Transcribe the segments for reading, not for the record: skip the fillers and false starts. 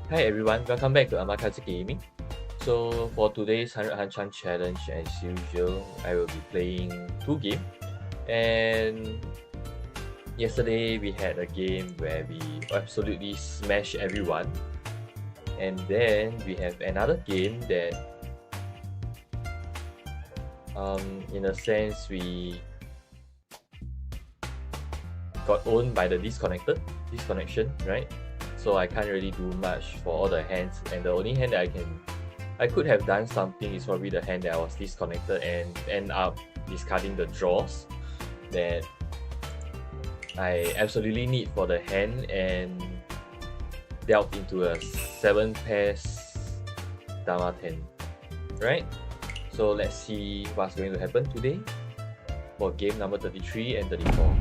Hi everyone, welcome back to Amakazu Gaming. So for today's 100 Hanchan challenge, as usual, I will be playing two games. And yesterday we had a game where we absolutely smashed everyone. And then we have another game that, in a sense, we got owned by the disconnection, right? So I can't really do much for all the hands, and the only hand that I could have done something is probably the hand that I was disconnected and end up discarding the draws that I absolutely need for the hand and delved into a 7 pairs Dama 10. Right? So let's see what's going to happen today for game number 33 and 34.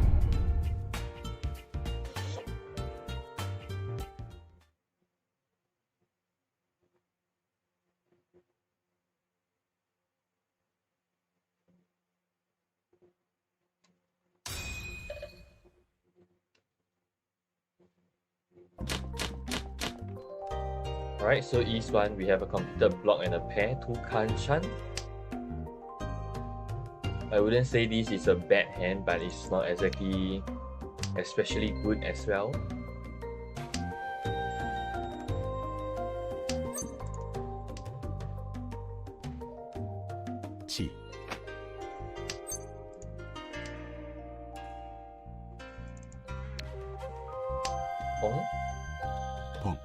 Alright, so east one, we have a completed block and a pair to Hanchan. I wouldn't say this is a bad hand, but it's not exactly especially good as well. Pong. Pong.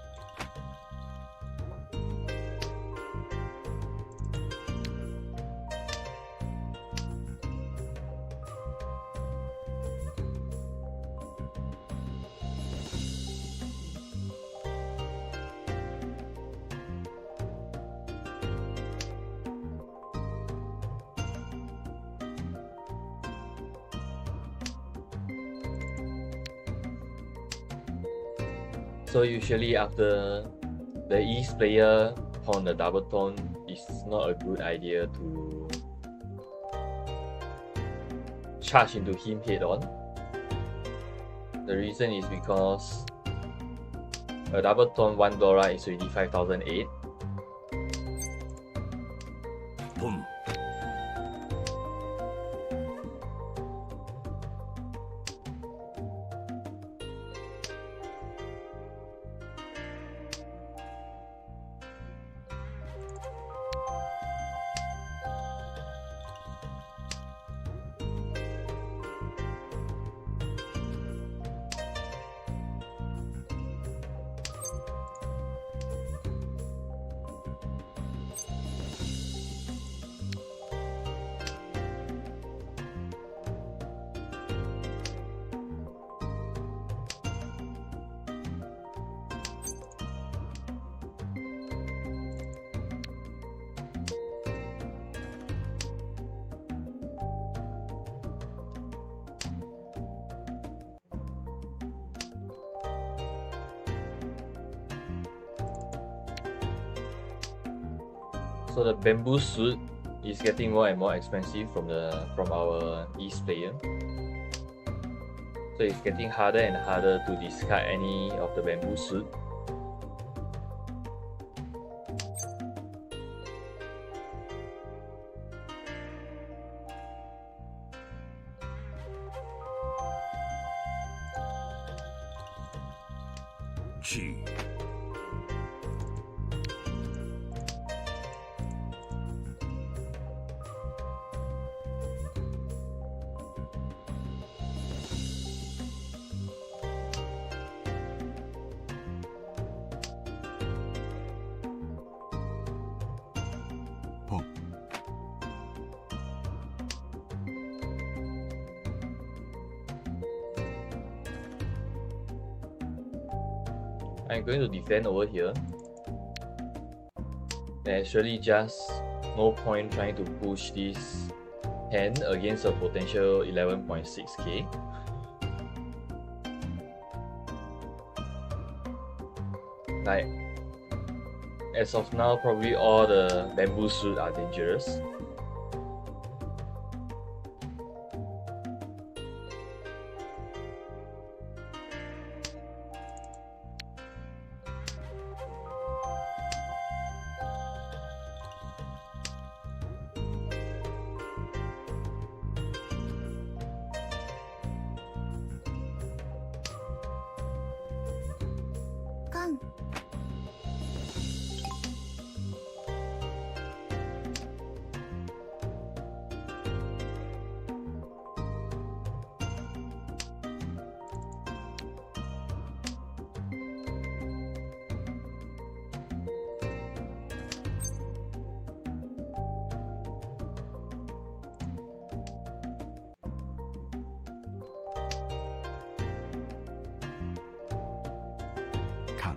So usually after the East player pawn the double tone, it's not a good idea to charge into him head on. The reason is because a double tone $1 is already 5,008. Boom. So the bamboo suit is getting more and more expensive from our East player. So it's getting harder and harder to discard any of the bamboo suit. G. Pong. I'm going to defend over here. There's really just no point trying to push this hand against a potential 11.6k. Like, as of now, probably all the bamboo suit are dangerous. 看。看。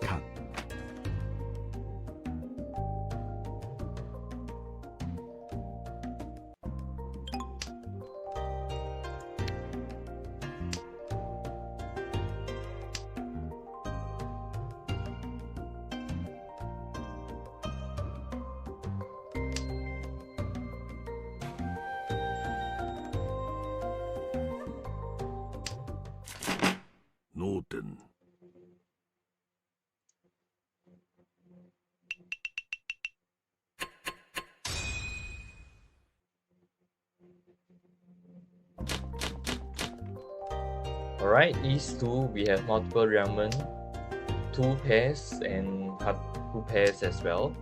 看。脳天。Alright, East 2, we have multiple Ramen, 2 pairs and 2 pairs as well.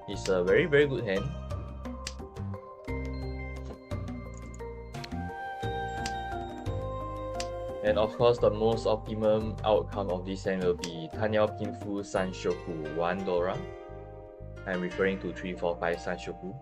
It's a very good hand. And of course, the most optimum outcome of this hand will be Tanyao Pinfu Sanshoku 1 Dora. I'm referring to 3, 4, 5 Sanshoku.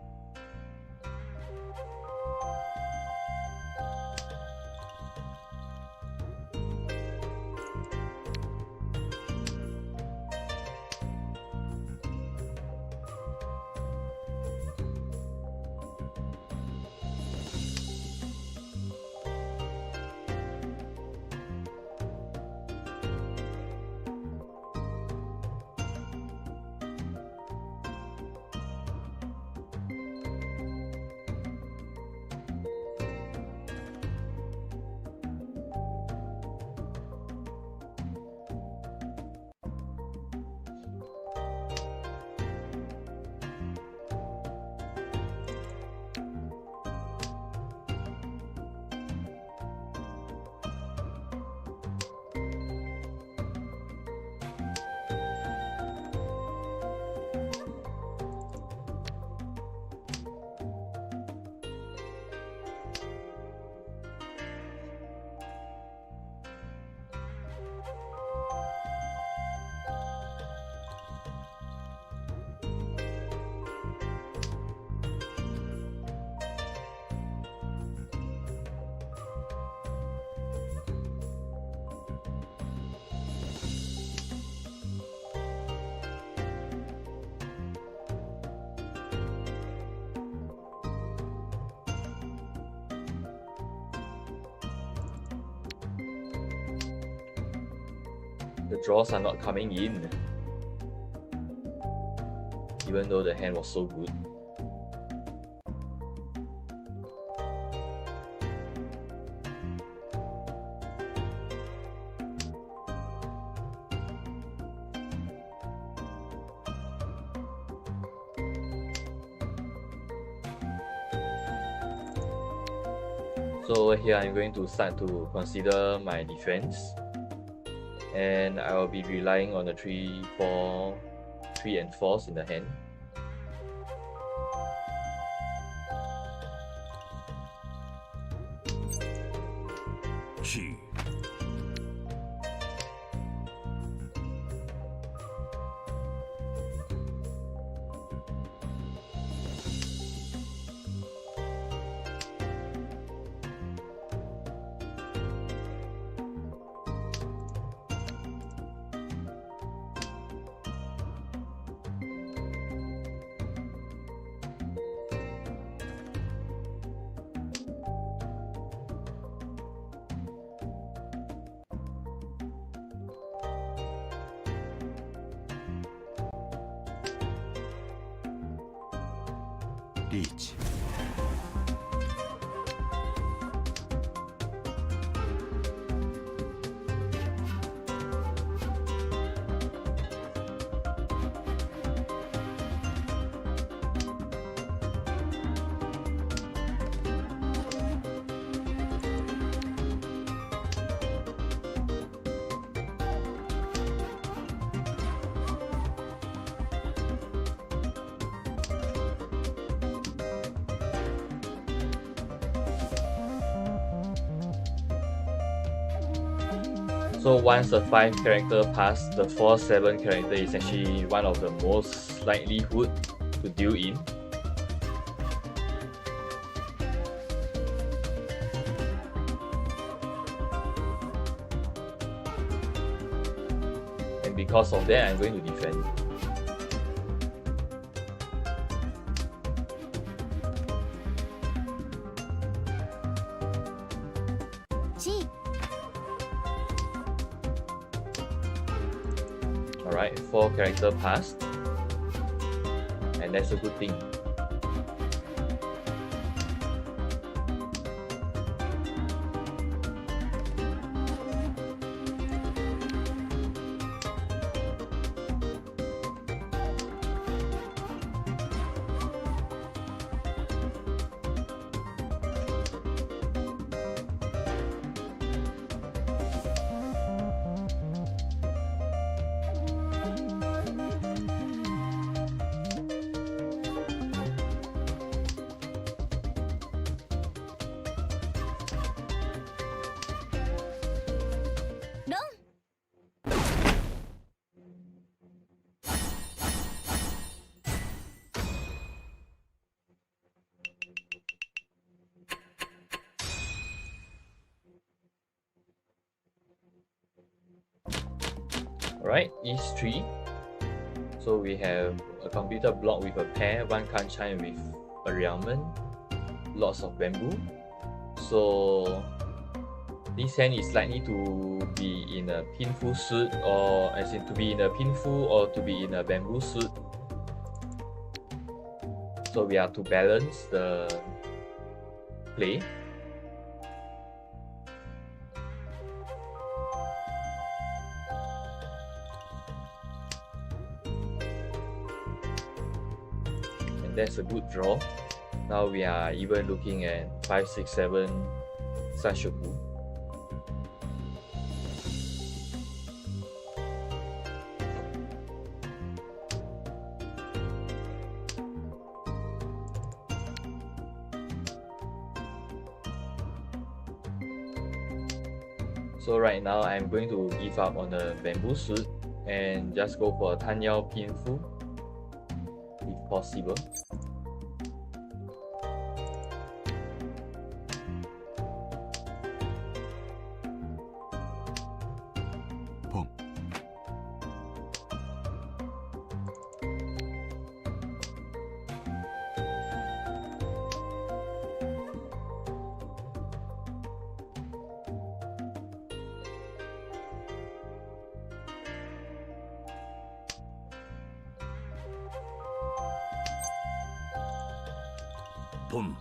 The draws are not coming in, even though the hand was so good. So over here, I'm going to start to consider my defense. And I will be relying on the 3, 4, 3 and 4s in the hand. Chi. 리치 So once the 5 character pass, the 4-7 character is actually one of the most likelihood to deal in. And because of that, I'm going to defend. Alright, 4 character passed, and that's a good thing. Alright, East 3. So we have a completed block with a pair, 1 Hanchan with a Realman, lots of bamboo. So this hand is likely to be in a pinful suit, or as in to be in a pinful or to be in a bamboo suit. So we have to balance the play. And that's a good draw. Now we are even looking at 5, 6, 7 Sashoku. So right now I'm going to give up on the bamboo suit and just go for a Tanyao Pinfu if possible. 펑 돈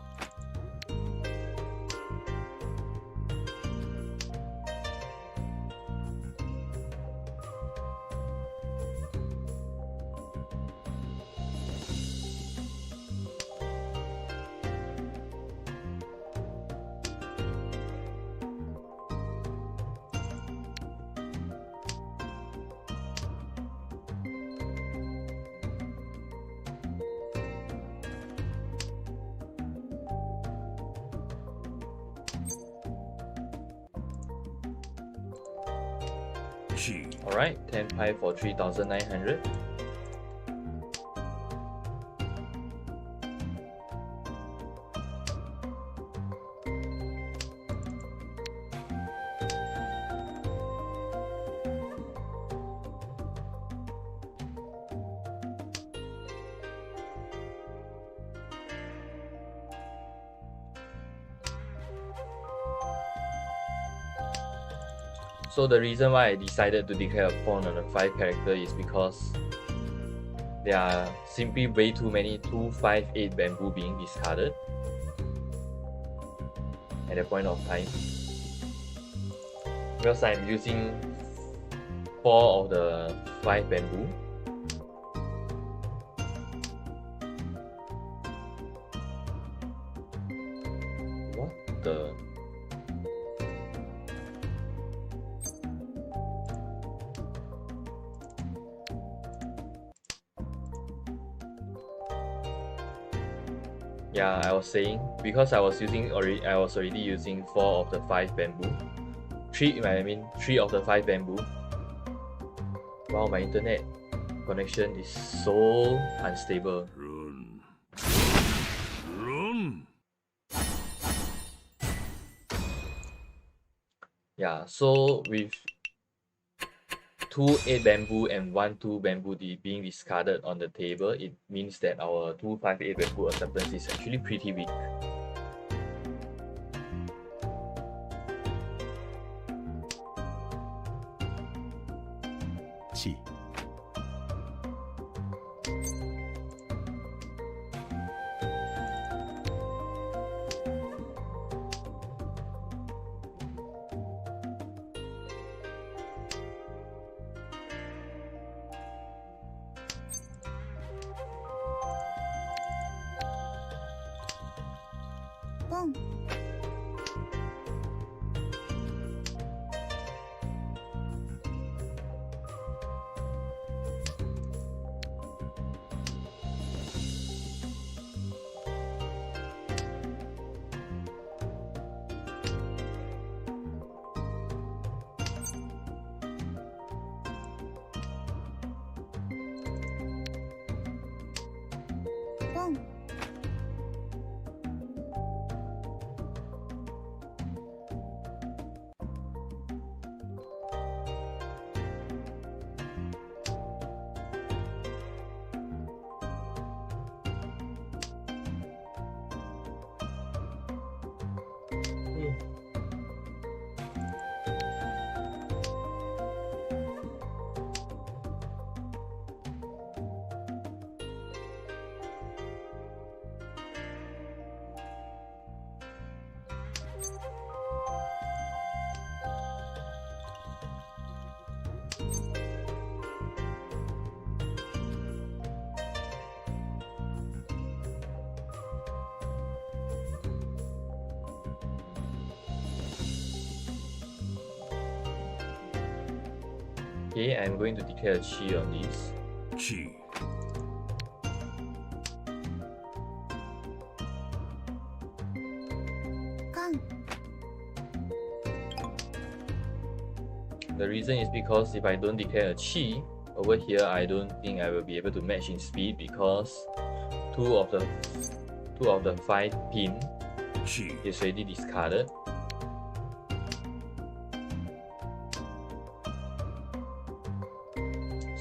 쥐 Alright, 10 pie for 3,900. So the reason why I decided to declare a pawn on the 5 character is because there are simply way too many 258 bamboo being discarded at that point of time, because I'm using 4 of the 5 bamboo. What the? Yeah, I was saying, because I was already using 4 of the 5 bamboo. 3 of the 5 bamboo. Wow, my internet connection is so unstable. Run. Run. Yeah, so with 2 8 bamboo and 1 2 bamboo being discarded on the table, it means that our 258 bamboo acceptance is actually pretty weak. 치. 뻥. 뻥. Okay, I'm going to declare a chi on this. 치. 깡. The reason is because if I don't declare a chi, over here I don't think I will be able to match in speed, because two of the 5 pin 치. is already discarded.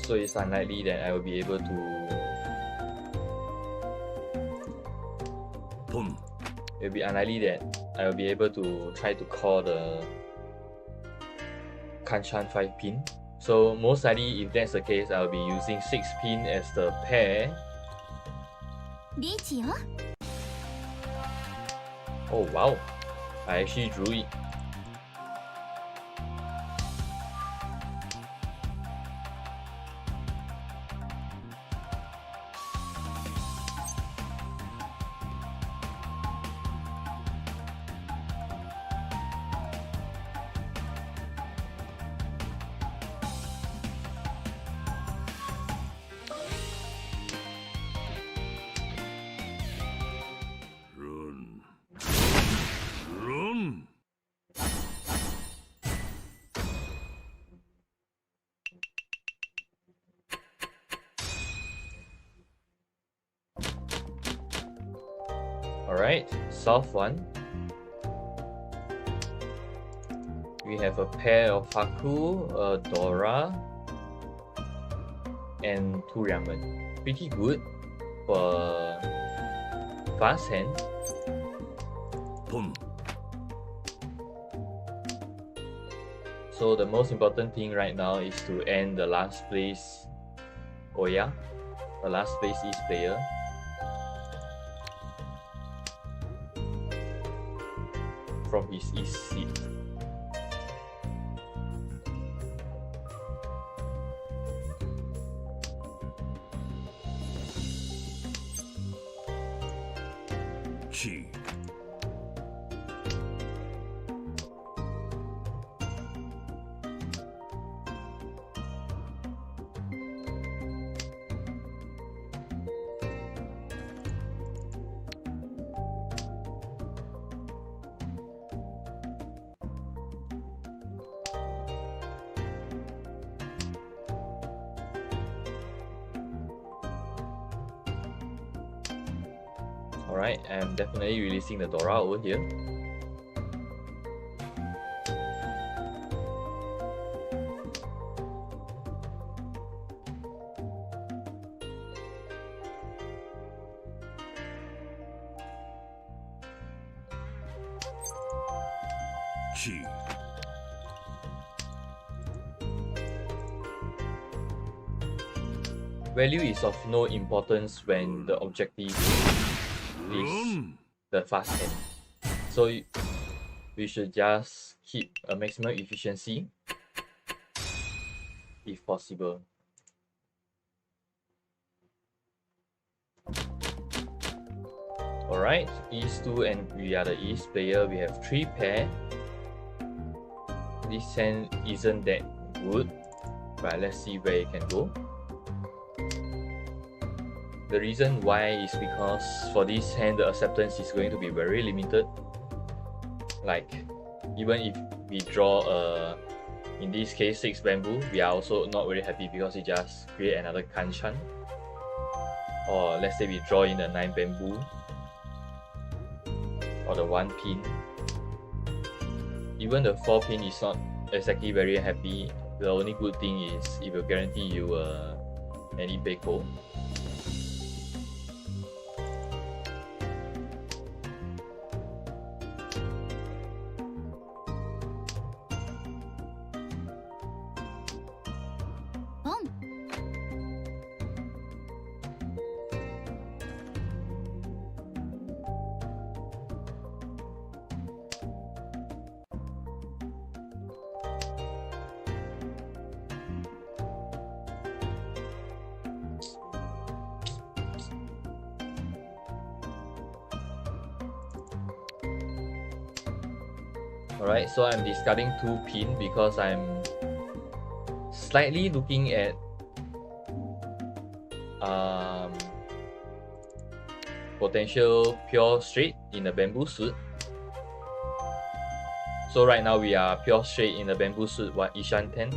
So it's unlikely that I will be able to 본. it'll be unlikely that I will be able to try to call the Hanchan 5 pin. So most likely, if that's the case, I'll be using 6 pin as the pair. 리지요? Oh wow, I actually drew it. Run. Run. Alright, soft one. We have a pair of Haku, a Dora, and 2 Ramen. Pretty good for fast hand. 본. So the most important thing right now is to end the last place Oya The last space East player. From his East seat. Chi. Alright, I'm definitely releasing the Dora over here. Chi. Value is of no importance when the objective is the fast hand. So we should just keep a maximum efficiency if possible. Alright, East 2 and we are the East player. We have 3 pair. This hand isn't that good, but let's see where it can go. The reason why is because for this hand the acceptance is going to be very limited. Like, even if we draw in this case 6 bamboo, we are also not very happy because it just create another Hanchan. Or let's say we draw in the 9 bamboo or the 1 pin. Even the 4 pin is not exactly very happy. The only good thing is it will guarantee you any Beiko. Alright, so I'm discarding 2 pin because I'm slightly looking at potential pure straight in the bamboo suit. So right now we are pure straight in the bamboo suit, what Ishan 10.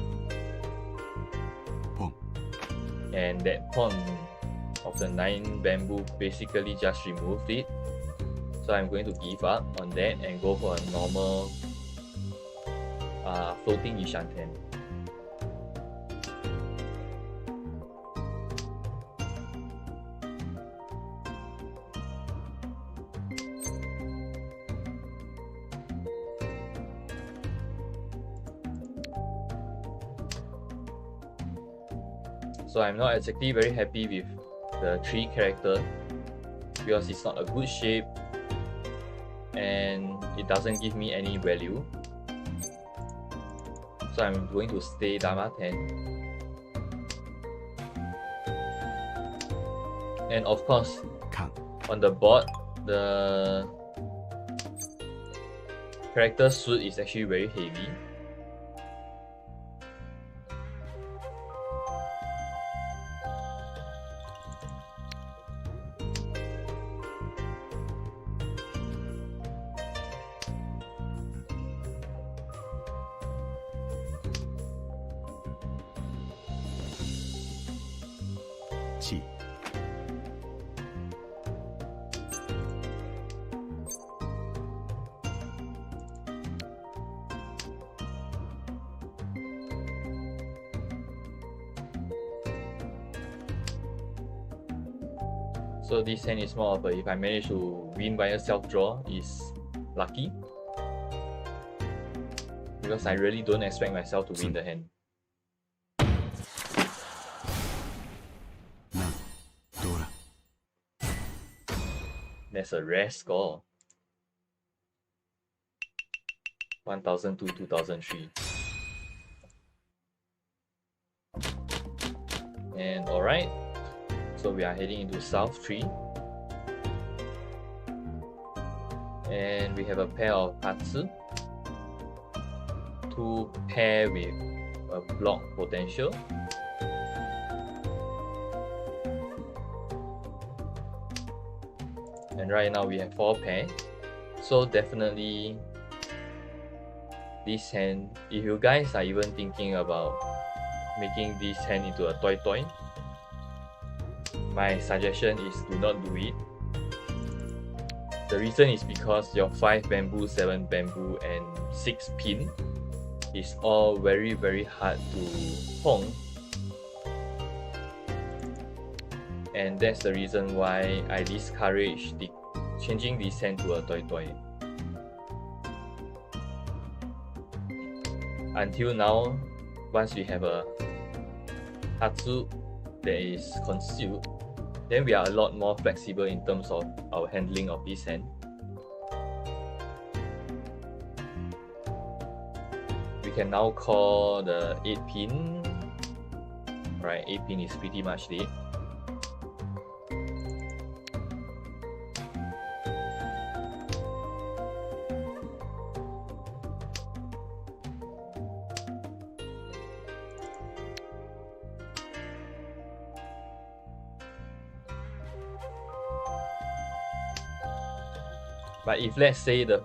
And that pawn of the 9 bamboo basically just removed it. So I'm going to give up on that and go for a normal floating Ishan 10. So I'm not exactly very happy with the 3 character because it's not a good shape and it doesn't give me any value. So I'm going to stay Dama 10. And of course, on the board, the character suit is actually very heavy. So this hand is more of a, if I manage to win via self-draw, is lucky. Because I really don't expect myself to win the hand. That's a rare score. 1002, 2003. And alright, so we are heading into South 3. And we have a pair of Hatsu. 2 pair with a block potential. And right now we have 4 pair. So definitely this hand, if you guys are even thinking about making this hand into a toy toy, my suggestion is do not do it. The reason is because your 5 bamboo, 7 bamboo and 6 pin is all very hard to hong, and that's the reason why I discourage changing this hand to a toy toy. Until now, once we have a Hatsu that is concealed, then we are a lot more flexible in terms of our handling of this hand. We can now call the 8 pin. Right, 8 pin is pretty much dead. But if let's say the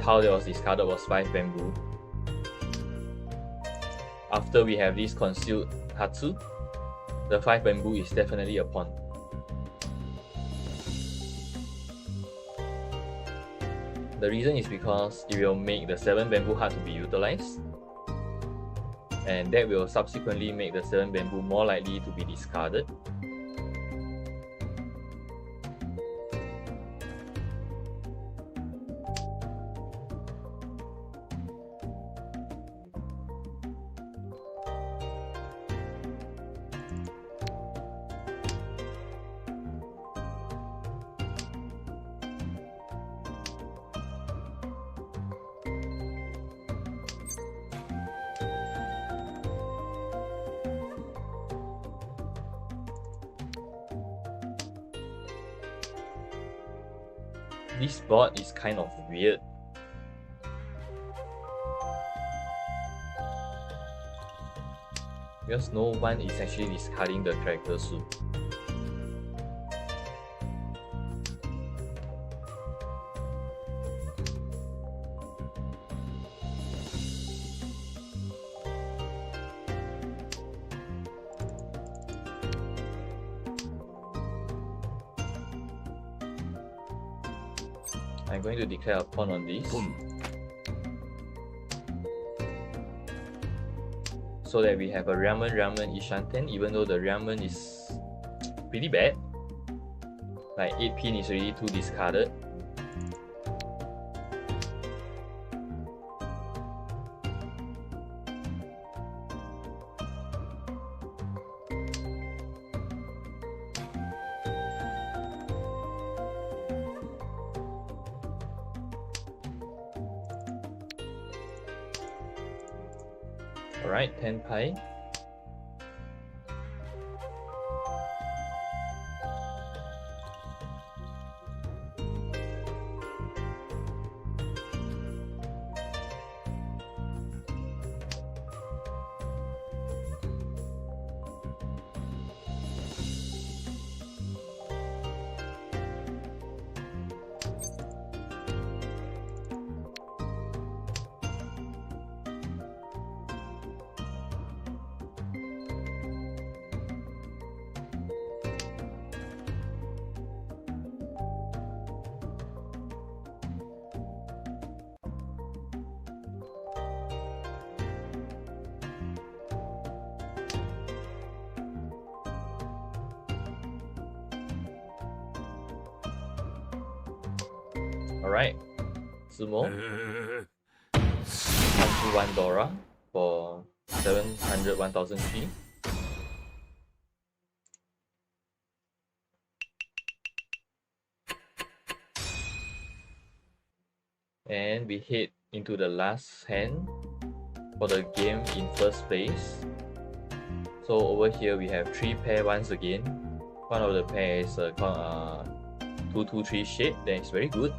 tile that was discarded was 5 bamboo, after we have this concealed Hatsu, the 5 bamboo is definitely a pawn. The reason is because it will make the 7 bamboo hard to be utilized, and that will subsequently make the 7 bamboo more likely to be discarded. This board is kind of weird. Because no one is actually discarding the character soup. I'm going to declare a pawn on this, so that we have a Ramen Ishanten, even though the Ramen is pretty bad. Like 8 pin is already too discarded. Alright, 10 pi. Alright, Sumo, 121 Dora for 700 1003. . . . . . . . . . . . . . . . . . . . . . . . . . . . . . . . . . . . . . . . . . . . . . . . . . . . . . . . . . . . . . . . . . . And we head into the last hand for the game in first place. So over here we have 3 pair once again. One of the pair is 2-2-3 shape, that is very good.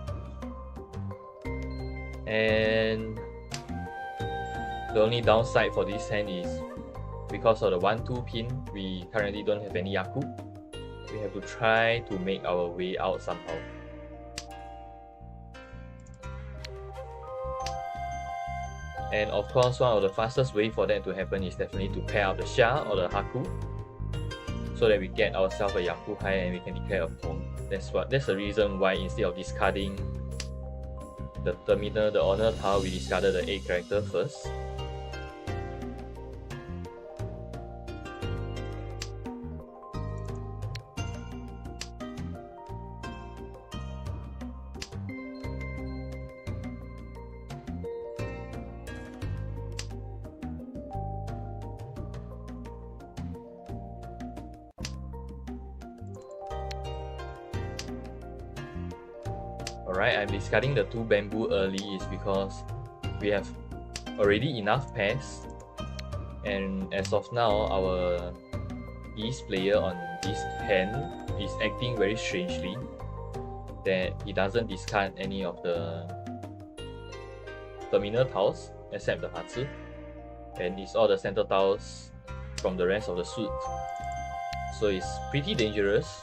And the only downside for this hand is because of the 1-2 pin, we currently don't have any Yaku. We have to try to make our way out somehow. And of course, one of the fastest way for that to happen is definitely to pair up the Xia or the Haku, so that we get ourselves a Yaku high and we can declare a pawn. That's the reason why instead of discarding the terminal, the honor tile, we discarded the 8 character first. Alright, I'm discarding the 2 bamboo early is because we have already enough pairs, and as of now our East player on this hand is acting very strangely, that he doesn't discard any of the terminal tiles except the Hatsu, and it's all the center tiles from the rest of the suit. So it's pretty dangerous,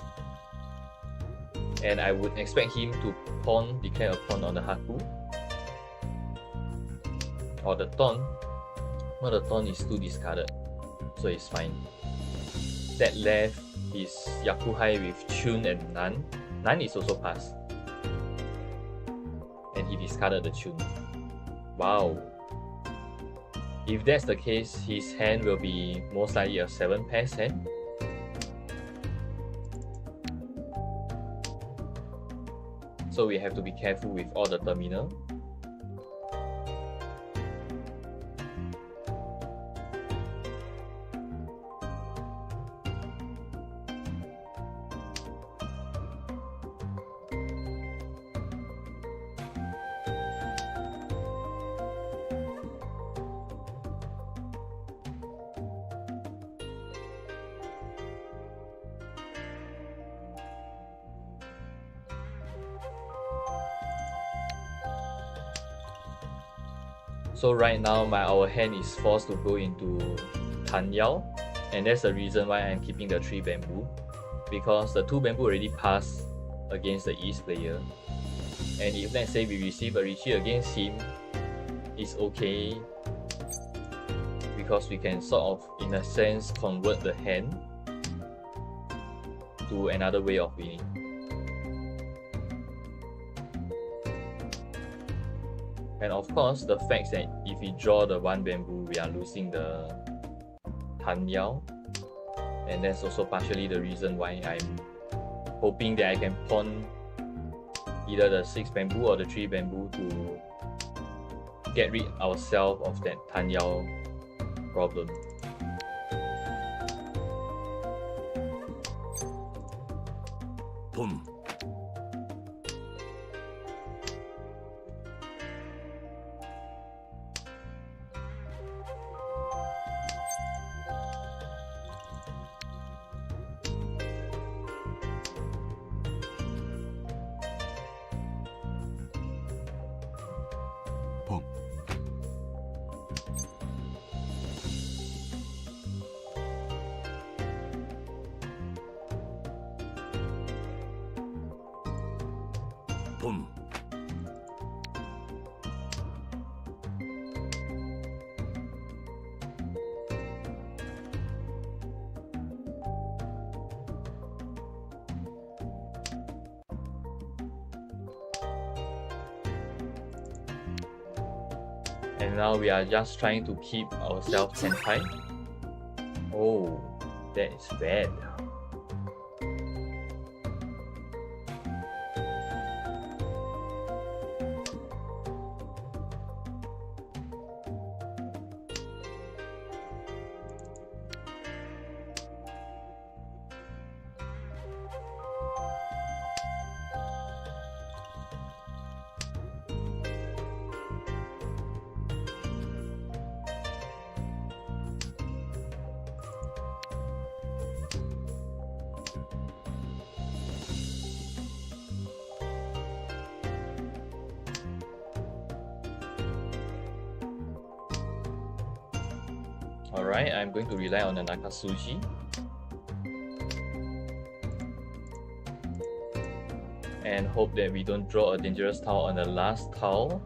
and I would expect him to declare a pawn on the Haku or the Ton. Well, the Ton is too discarded, so it's fine. That left is Yakuhai with Chun and Nan. Nan is also passed, and he discarded the Chun. Wow. If that's the case, his hand will be most likely a 7 pairs hand. So we have to be careful with all the terminal. So right now our hand is forced to go into Tan Yao, and that's the reason why I'm keeping the 3 bamboo, because the 2 bamboo already passed against the East player, and if let's say we receive a retreat against him, it's okay, because we can sort of in a sense convert the hand to another way of winning. And of course, the fact that if we draw the 1 bamboo, we are losing the Tan Yao, and that's also partially the reason why I'm hoping that I can pawn either the 6 bamboo or the 3 bamboo to get rid ourselves of that Tan Yao problem. Boom. Boom. Boom. And now we are just trying to keep ourselves hand tight. Oh, that is bad. Alright, I'm going to rely on the Nakasuji. And hope that we don't draw a dangerous tile on the last tile.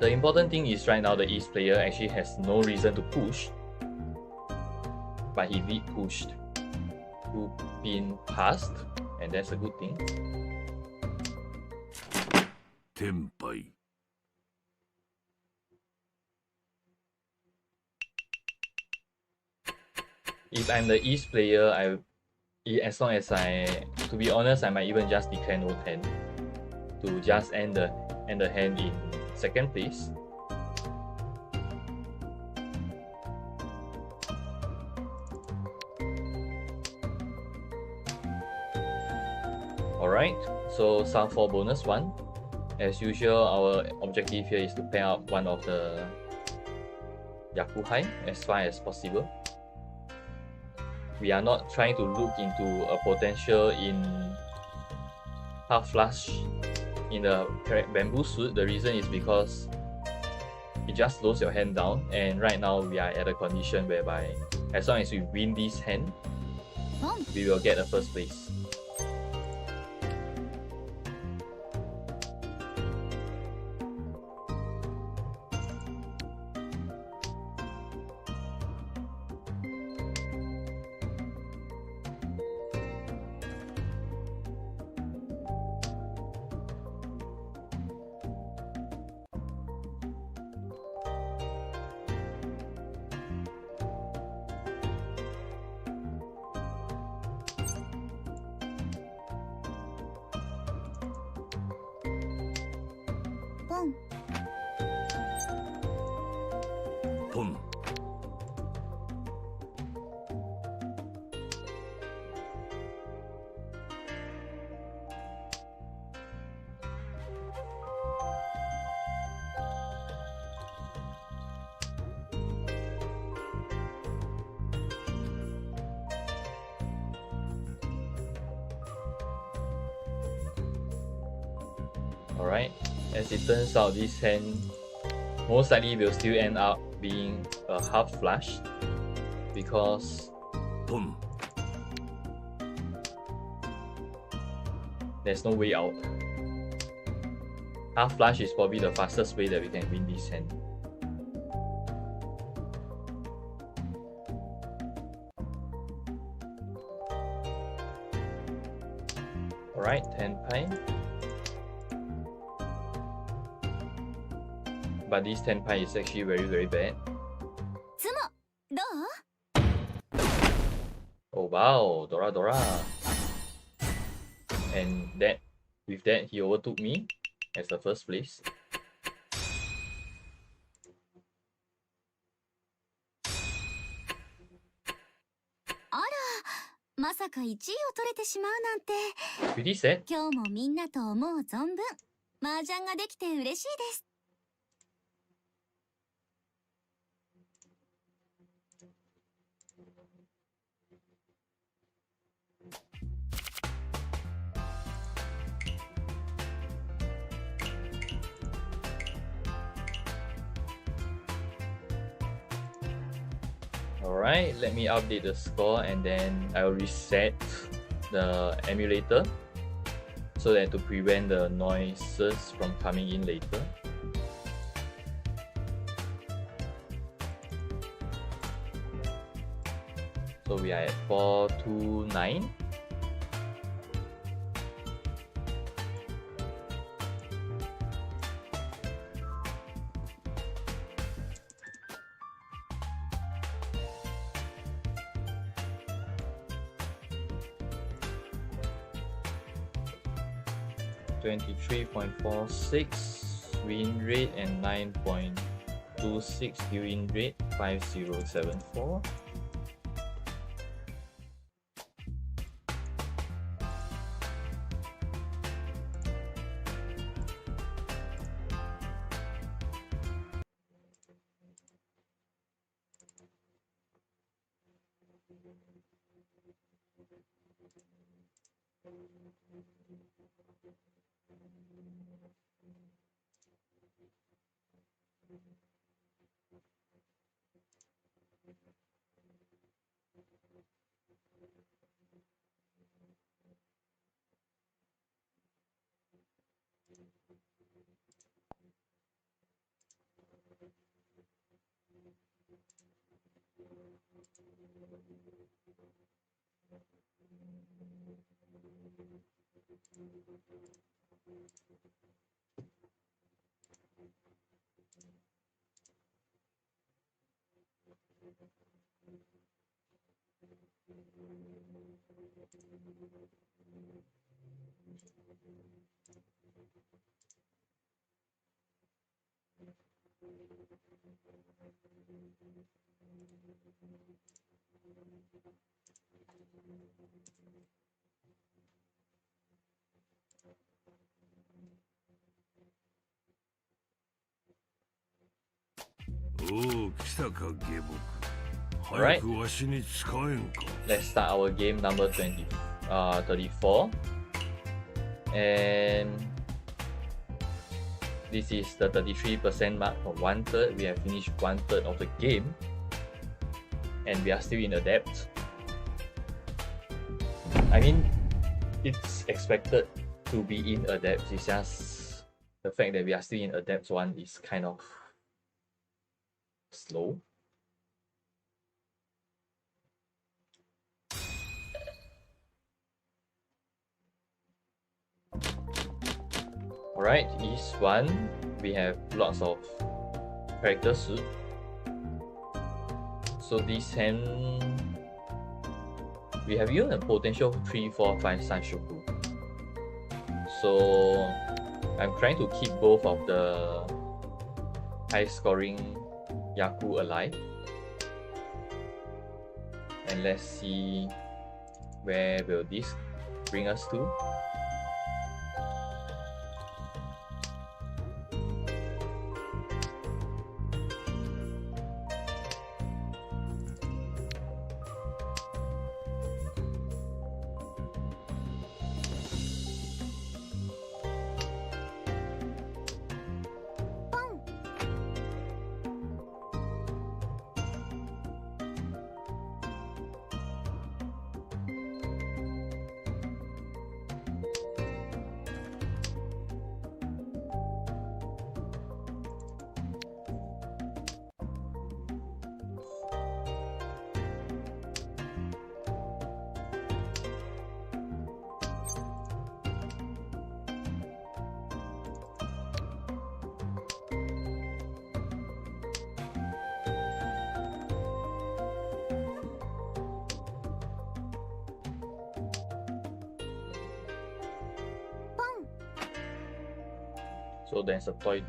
The important thing is right now the East player actually has no reason to push. But he did push 2 pin past, and that's a good thing. 天敗 If I'm the East player, as long as to be honest, I might even just declare no 10 to just end the hand in second place. Alright, so sub 4 bonus 1. As usual, our objective here is to pair up one of the Yakuhai as far as possible. We are not trying to look into a potential in half flush in the bamboo suit. The reason is because it just slows your hand down, and right now we are at a condition whereby as long as we win this hand, we will get a first place. Boom. ポン Alright, as it turns out, this hand most likely will still end up being a half flush because ポン there's no way out. Half flush is probably the fastest way that we can win this hand. Alright, 10 pie. But this 10 pie is actually very bad. つもどう Oh wow, Dora. And with that he overtook me as the first place. あら、まさか1位を取れてしまうなんて。 Pretty sad. 今日もみんなと思う存分麻雀ができて嬉しいです。 Alright, let me update the score and then I'll reset the emulator so that to prevent the noises from coming in later. So we are at 429. .46 win rate and 9.26 win rate, 5074. おお、来たか、下僕。 Alright. 早くわしに使えんか。 Let's start our game number 34. And this is the 33% mark for 1/3. We have finished 1/3 of the game. And we are still in Adept. I mean, it's expected to be in Adept. It's just the fact that we are still in Adept 1 is kind of slow. Alright, East 1, we have lots of character suit. So this hand, we have even a potential 3, 4, 5 Sanshoku. So I'm trying to keep both of the high scoring Yaku alive. And let's see where will this bring us to. So there's a toy.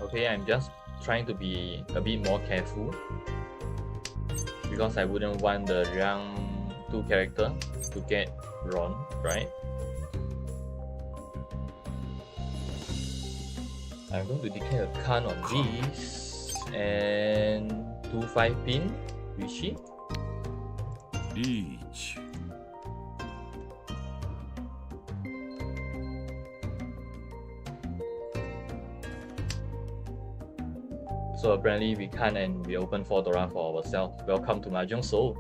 Okay, I'm just trying to be a bit more careful because I wouldn't want the Rang 2 character to get wrong, right? I'm going to declare a Khan on this and 2-5 pin Rishi. リーチ。 So apparently we can't, and we open 4 Dora for ourselves. Welcome to Mahjong Soul.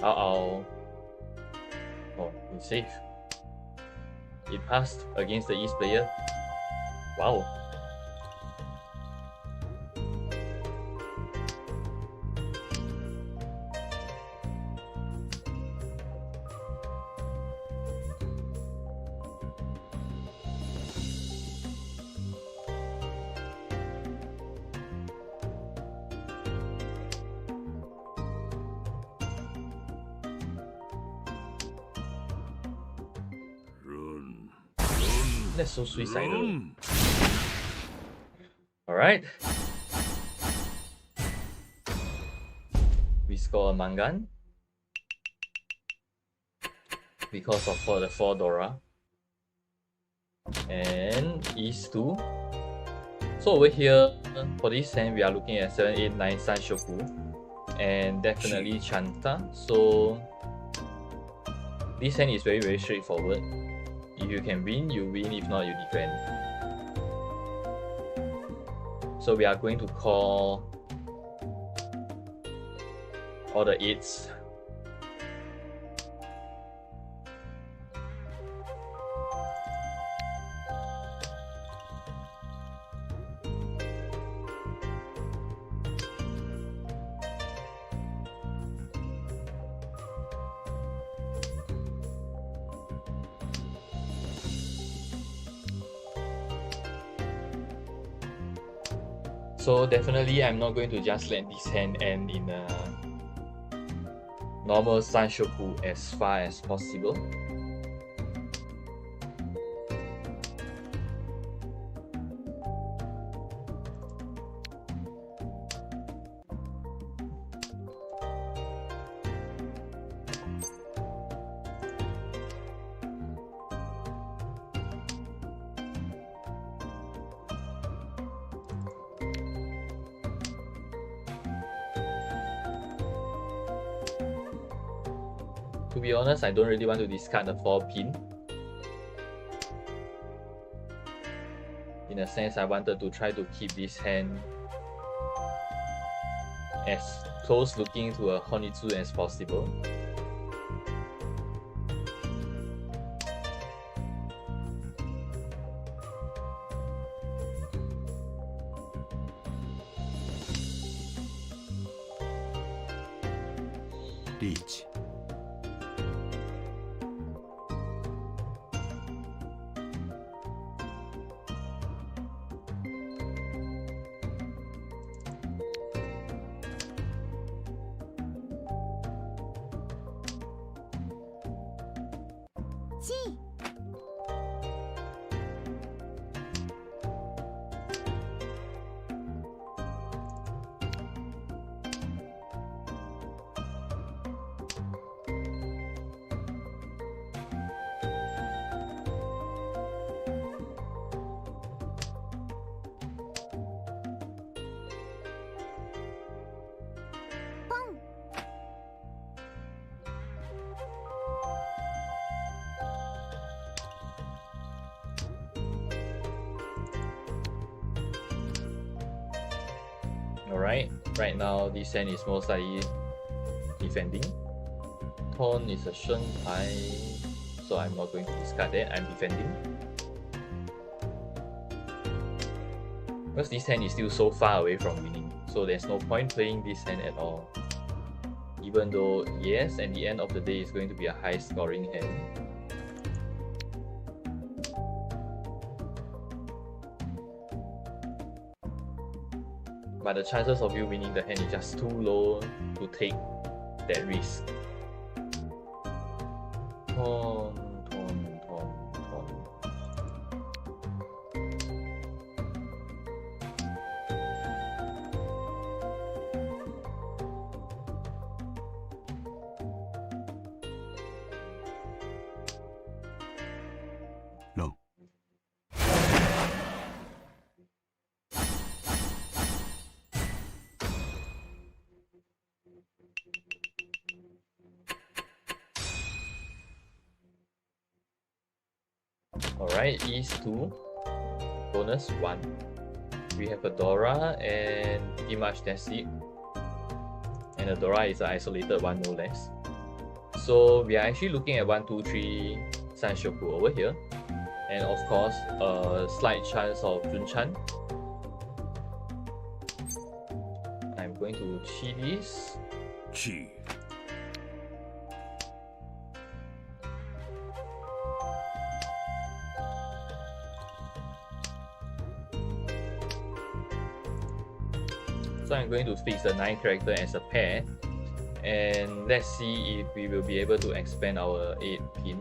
Oh, it's safe. It passed against the East player. Wow. Run. That's so suicidal. Run. Alright. We score a Mangan. Because of the 4 Dora. And East 2. So over here, for this hand, we are looking at 7, 8, 9 Sanshoku. And definitely Chanta. So this hand is very, very straightforward. If you can win, you win. If not, you defend. So we are going to call all the 8s. So definitely I'm not going to just let this hand end in a normal Sanshoku as far as possible. To be honest, I don't really want to discard the 4 pin. In a sense, I wanted to try to keep this hand as close looking to a Honitsu as possible. Reach. G. Alright, right now this hand is most likely defending. Tone is a Shen Pai, so I'm not going to discard that, I'm defending. Because this hand is still so far away from winning, so there's no point playing this hand at all. Even though, yes, at the end of the day it's going to be a high scoring hand. But the chances of you winning the hand is just too low to take that risk. Ton. No. Alright, East 2, bonus 1. We have a Dora and pretty much that's it. And the Dora is an isolated one, no less. So we are actually looking at 1, 2, 3 Sanshoku over here. And of course, a slight chance of Junchan. I'm going to chi this. Chi. So I'm going to fix the 9 character as a pair. And let's see if we will be able to expand our 8 pin.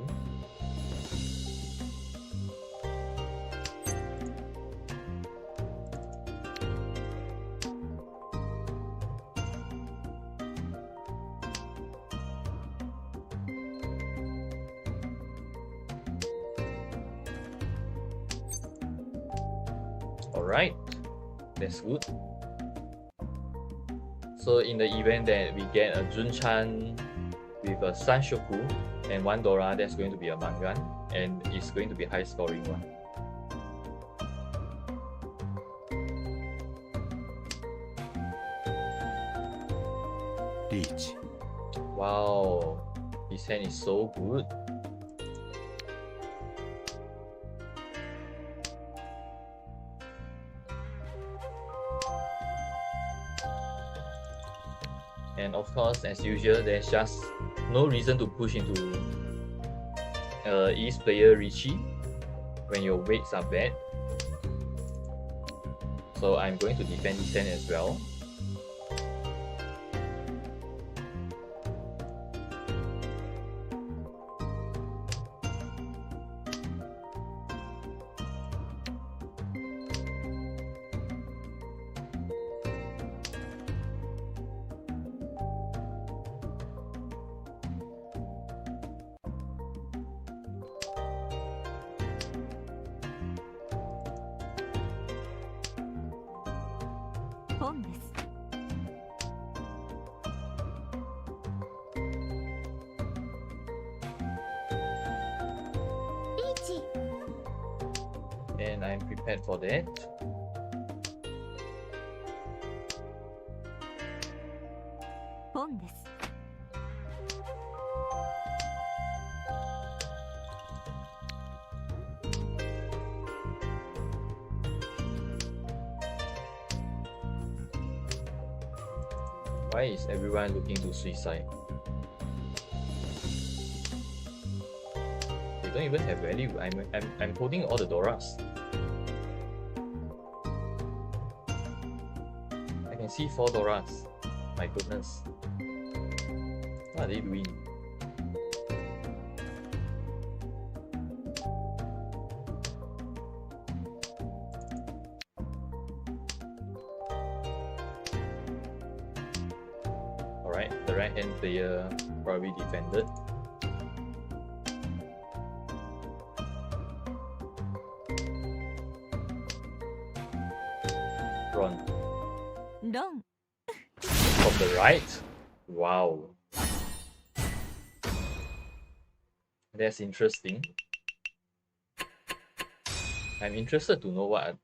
Alright, that's good. So in the event that we get a Junchan with a Sanshoku and 1 Dora, that's going to be a Mangan, and it's going to be high scoring one. Reach. Wow, his hand is so good. And of course, as usual, there's just no reason to push into East player Richie when your weights are bad. So I'm going to defend his hand as well. And I'm prepared for that. Why is everyone looking to suicide? They don't even have value. I'm holding all the Doras. I can see 4 Doras. My goodness. What are they doing? Alright, the right hand player probably defended. Run. From the right? Wow. That's interesting. I'm interested to know what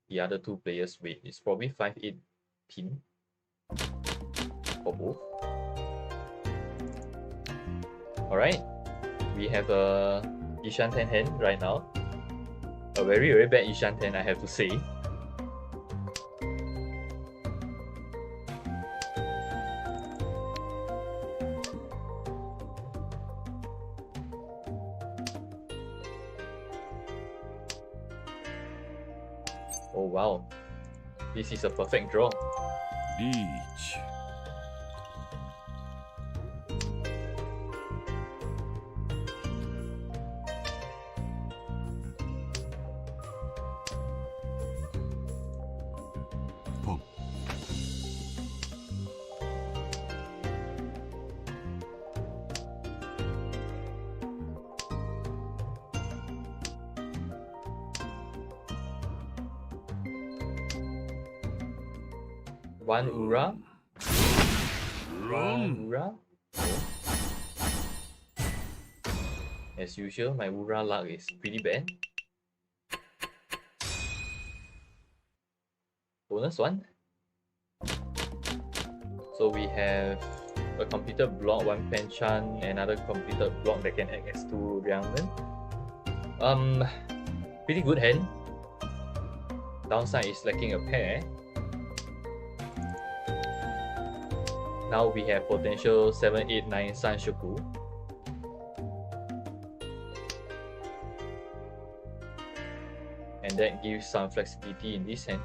the other 2 players' weight. It's probably 5'8" pin for both. Alright, we have a Ishan 10 hand right now. A very very bad Ishan 10, I have to say. Oh wow, this is a perfect draw. Reach. Pong. One Ura. Run. Ura. As usual, my Ura luck is pretty bad. Bonus 1. So we have a completed block, one Hanchan, another completed block that can act as two Liangmen. Pretty good hand. Downside is lacking a pair. Now we have potential 7, 8, 9 Sanshoku. And that gives some flexibility in this hand.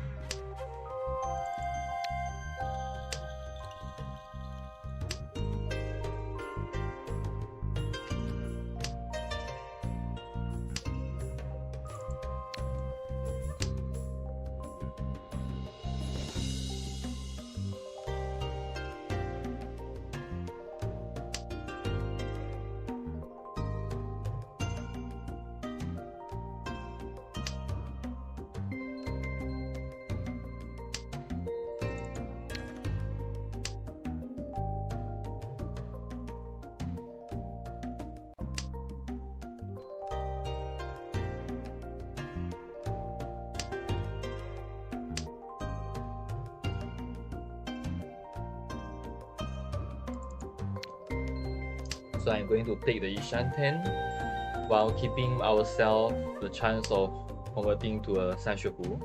So I'm going to take the Ishan 10 while keeping ourselves the chance of converting to a Sanshoku.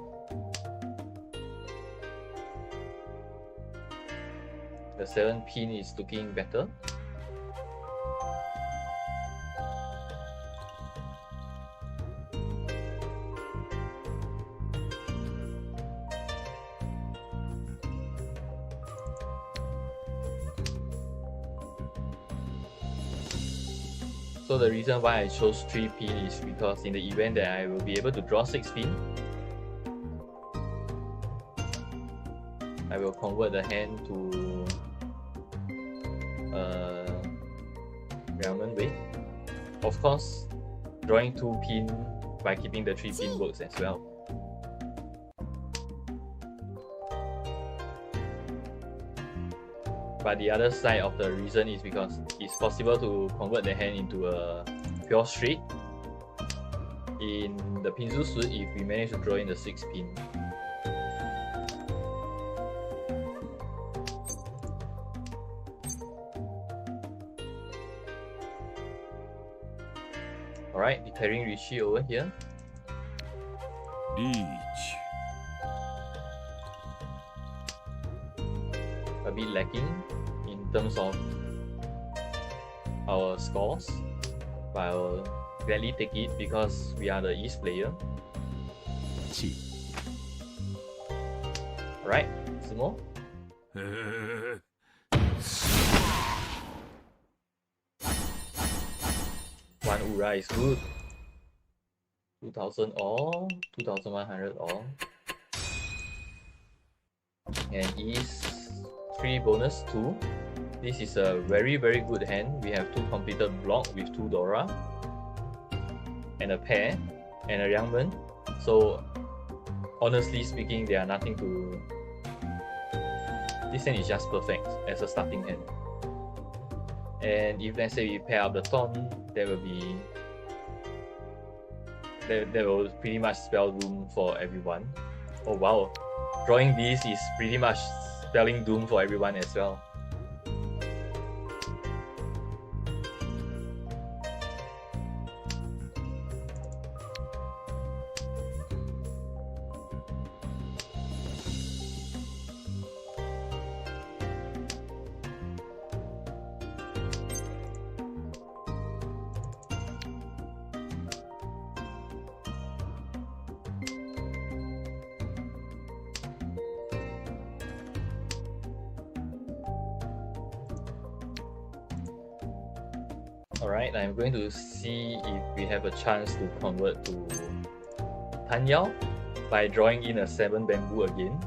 The 7 pin is looking better. So the reason why I chose 3 pin is because in the event that I will be able to draw 6 pin, I will convert the hand to Ramen way. Of course, drawing 2 pin by keeping the 3 pin works as well. But the other side of the reason is because it's possible to convert the hand into a pure straight in the Pinzu suit if we manage to draw in the 6 pin. Alright, declaring Rishi over here. Reach. A bit lacking in terms of our scores, but I will gladly take it because we are the East player. Chi. Alright, Sumo. One Ura is good. 2000 all, 2100 all. And East 3 bonus 2. This is a very good hand. We have 2 completed block with 2 Dora and a pair and a Liangmen. So honestly speaking, there are nothing to. This hand is just perfect as a starting hand. And if let's say we pair up the Ton, there will be there will pretty much spell room for everyone. Oh wow, drawing this is pretty much spelling doom for everyone as well. Alright, I'm going to see if we have a chance to convert to Tanyao by drawing in a 7 bamboo again.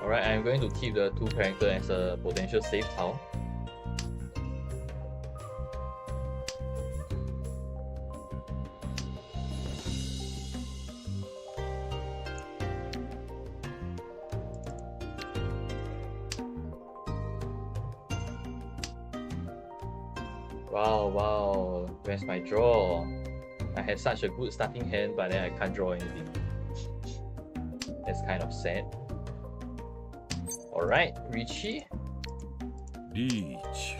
Alright, I'm going to keep the 2 character as a potential save tile. Wow. Where's my draw? I had such a good starting hand, but then I can't draw anything. That's kind of sad. Alright, Richie. Reach.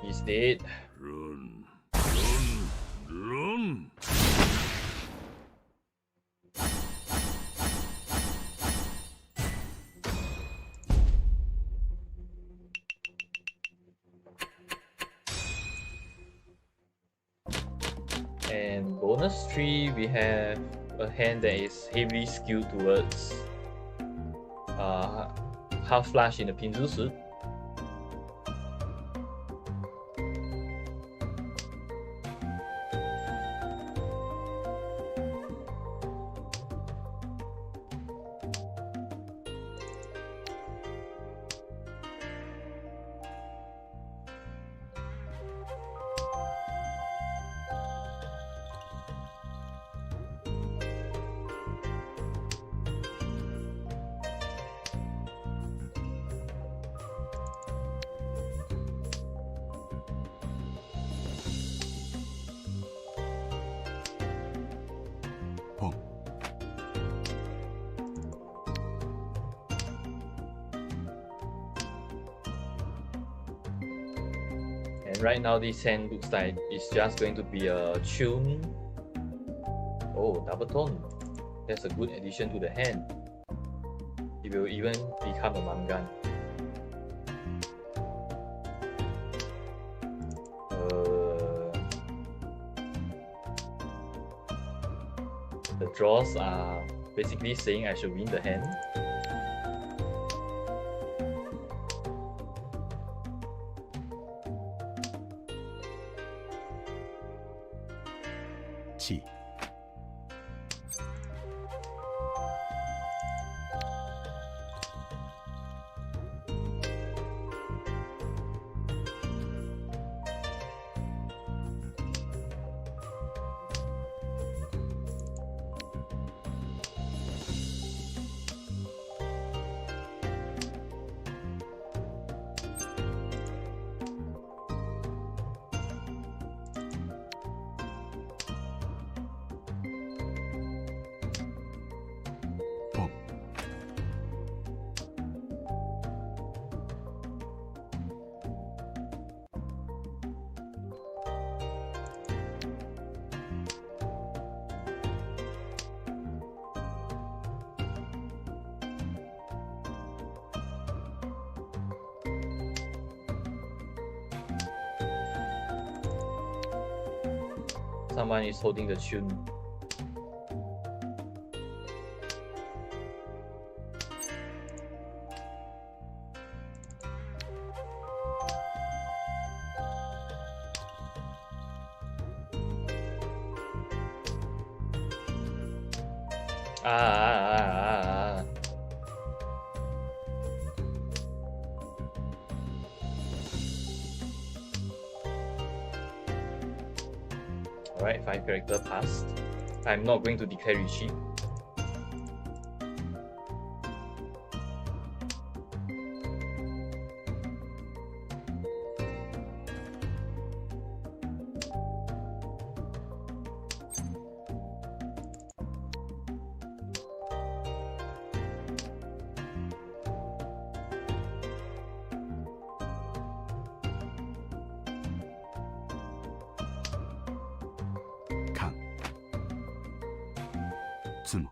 He's dead. Run. Run. And bonus 3, we have a hand that is heavily skewed towards half flush in the pinzu suit. Pong. And right now this hand looks like it's just going to be a tune. Oh, double tone. That's a good addition to the hand. It will even become a mangan. The draws are basically saying I should win the hand. Chi. Pong. Someone is holding the tune. Ah. Alright, 5 character passed. I'm not going to declare Rishi. Kan. Tsumo.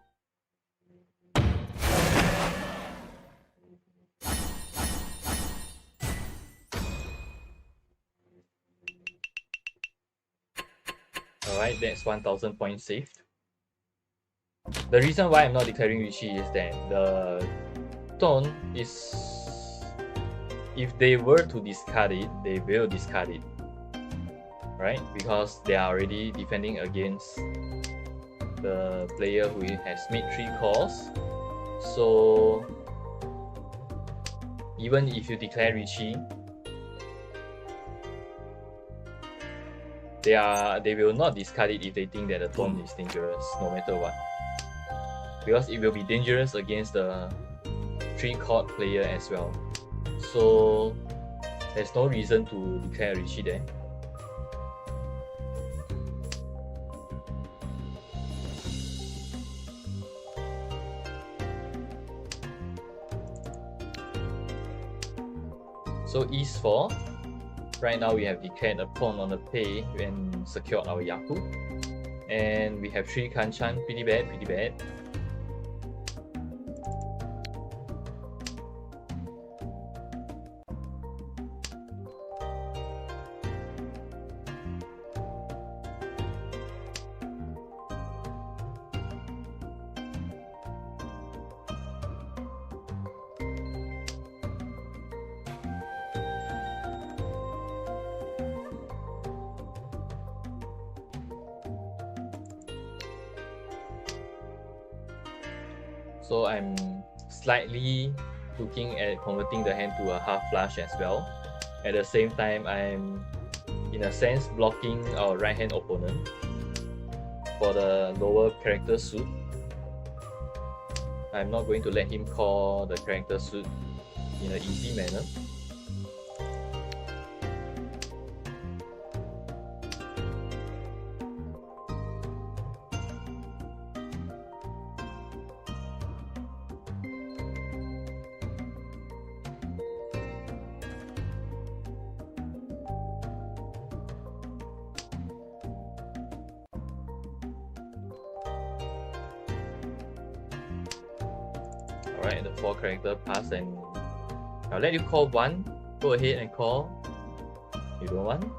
Alright, that's 1000 points saved. The reason why I'm not declaring Rishi is that pawn is, if they were to discard it, they will discard it, right? Because they are already defending against the player who has made 3 calls. So even if you declare Richie, they will not discard it if they think that the pawn is dangerous, no matter what. Because it will be dangerous against the 3 card player as well. So there's no reason to declare Richie there. So e4, right now we have declared a pawn on the pay and secured our Yaku. And we have 3 Hanchan, pretty bad, pretty bad. So I'm slightly looking at converting the hand to a half flush as well. At the same time, I'm in a sense blocking our right hand opponent for the lower character suit. I'm not going to let him call the character suit in an easy manner. Alright, the 4 character pass, and I'll let you call 1. Go ahead and call. You don't want?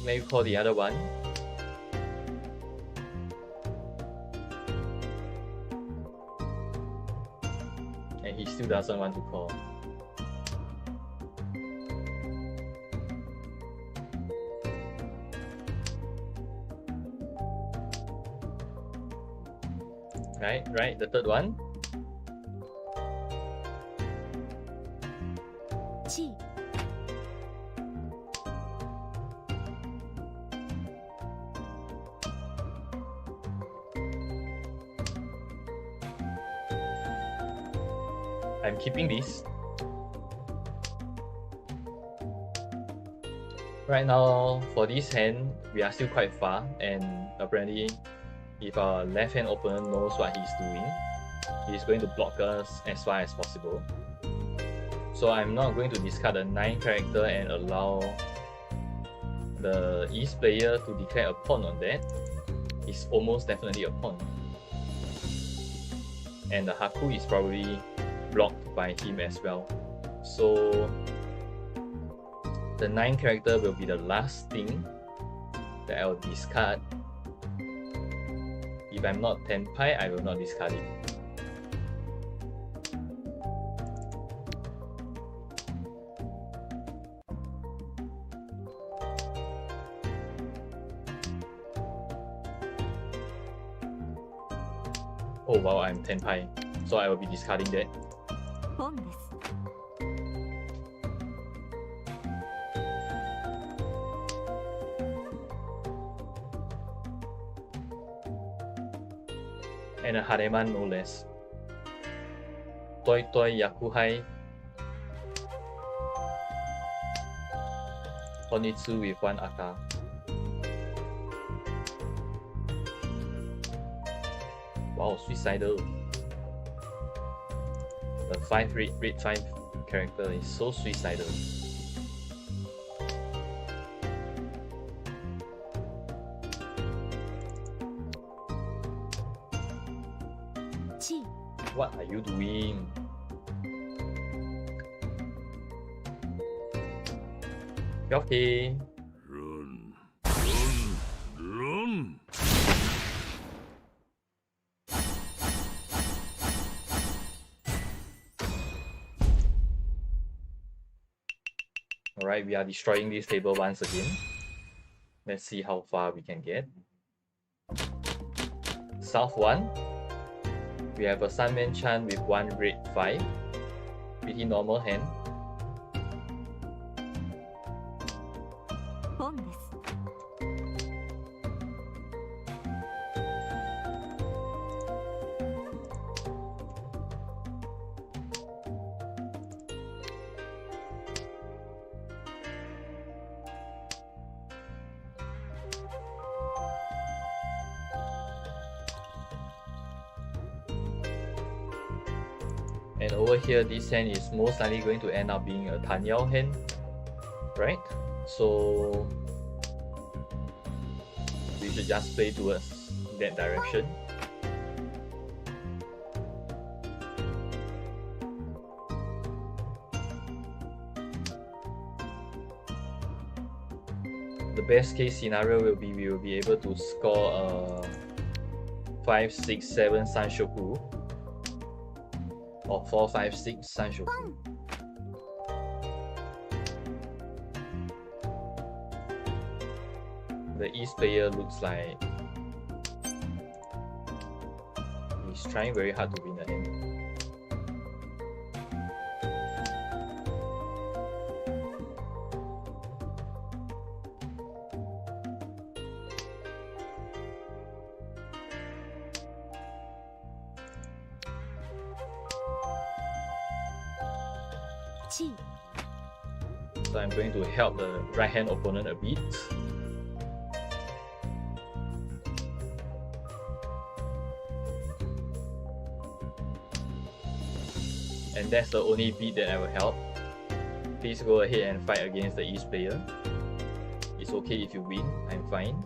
Maybe call the other one. And he still doesn't want to call. Right, the third one. G. I'm keeping this. Right now, for this hand, we are still quite far, and apparently, if our left hand opponent knows what he's doing, he's going to block us as far as possible. So I'm not going to discard the 9 character and allow the East player to declare a pawn on that. It's almost definitely a pawn. And the Haku is probably blocked by him as well. So the 9 character will be the last thing that I will discard. If I'm not Tenpai, I will not discard it. Oh wow, I'm Tenpai, so I will be discarding that. ポンです。 And a Hareman no less. Toi Toi Yakuhai. Onitsu with 1 Aka. Wow, suicidal. The 5 red 5 character is so suicidal. Chi. What are you doing? Okay. Run. Run. Alright, we are destroying this table once again. Let's see how far we can get. South 1. We have a Sunman Chan with 1 red 5. Pretty normal hand. ポンです。 And over here, this hand is most likely going to end up being a Tanyao hand, right? So we should just play towards that direction. The best case scenario will be we will be able to score a 5, 6, 7 Sanshoku. Or 4, 5, 6 Sanshoku. The East player looks like he's trying very hard to win the hand. Chi. So I'm going to help the right hand opponent a bit. And that's the only beat that I will help. Please go ahead and fight against the East player. It's okay if you win, I'm fine.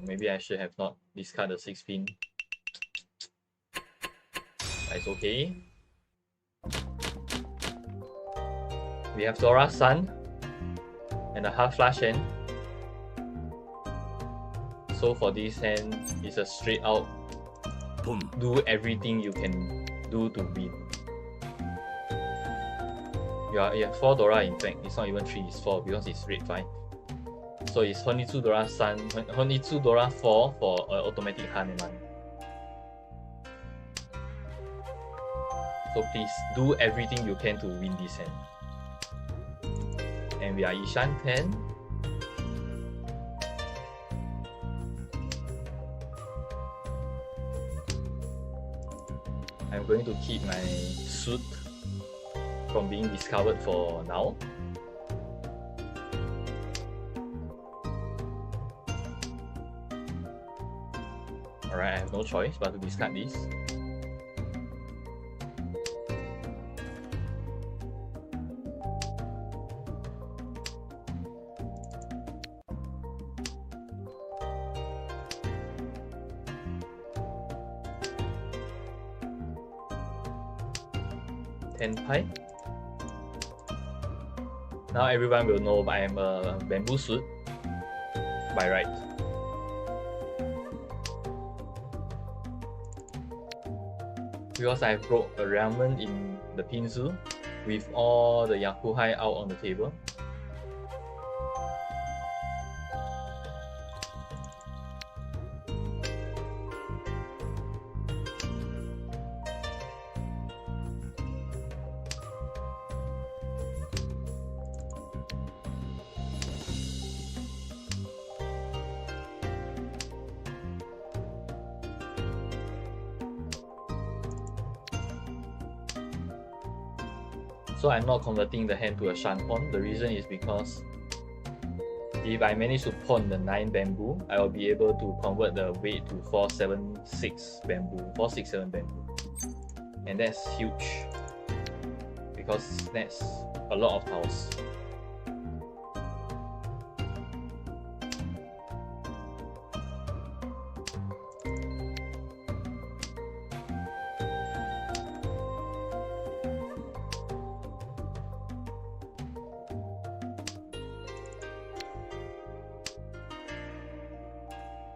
Maybe I should have not discarded 6 pin. But it's okay. We have Dora Sun and a half flush hand. So for this hand, it's a straight out do everything you can do to win. You have 4 Dora, in fact. It's not even 3, it's 4 because it's red 5. So it's Honitsu Dora Sun, Honitsu Dora 4 for automatic Haneman. So please do everything you can to win this hand. And we are Ishan 10. I'm going to keep my suit from being discovered for now. Alright, I have no choice but to discard this. Tenpai. Now everyone will know I am a bamboo suit by right. because I broke a ramen in the pinzu with all the yakuhai out on the table. So I'm not converting the hand to a shan pawn. The reason is because if I manage to pawn the 9 bamboo, I will be able to convert the weight to 476 bamboo, 467 bamboo. And that's huge because that's a lot of tiles.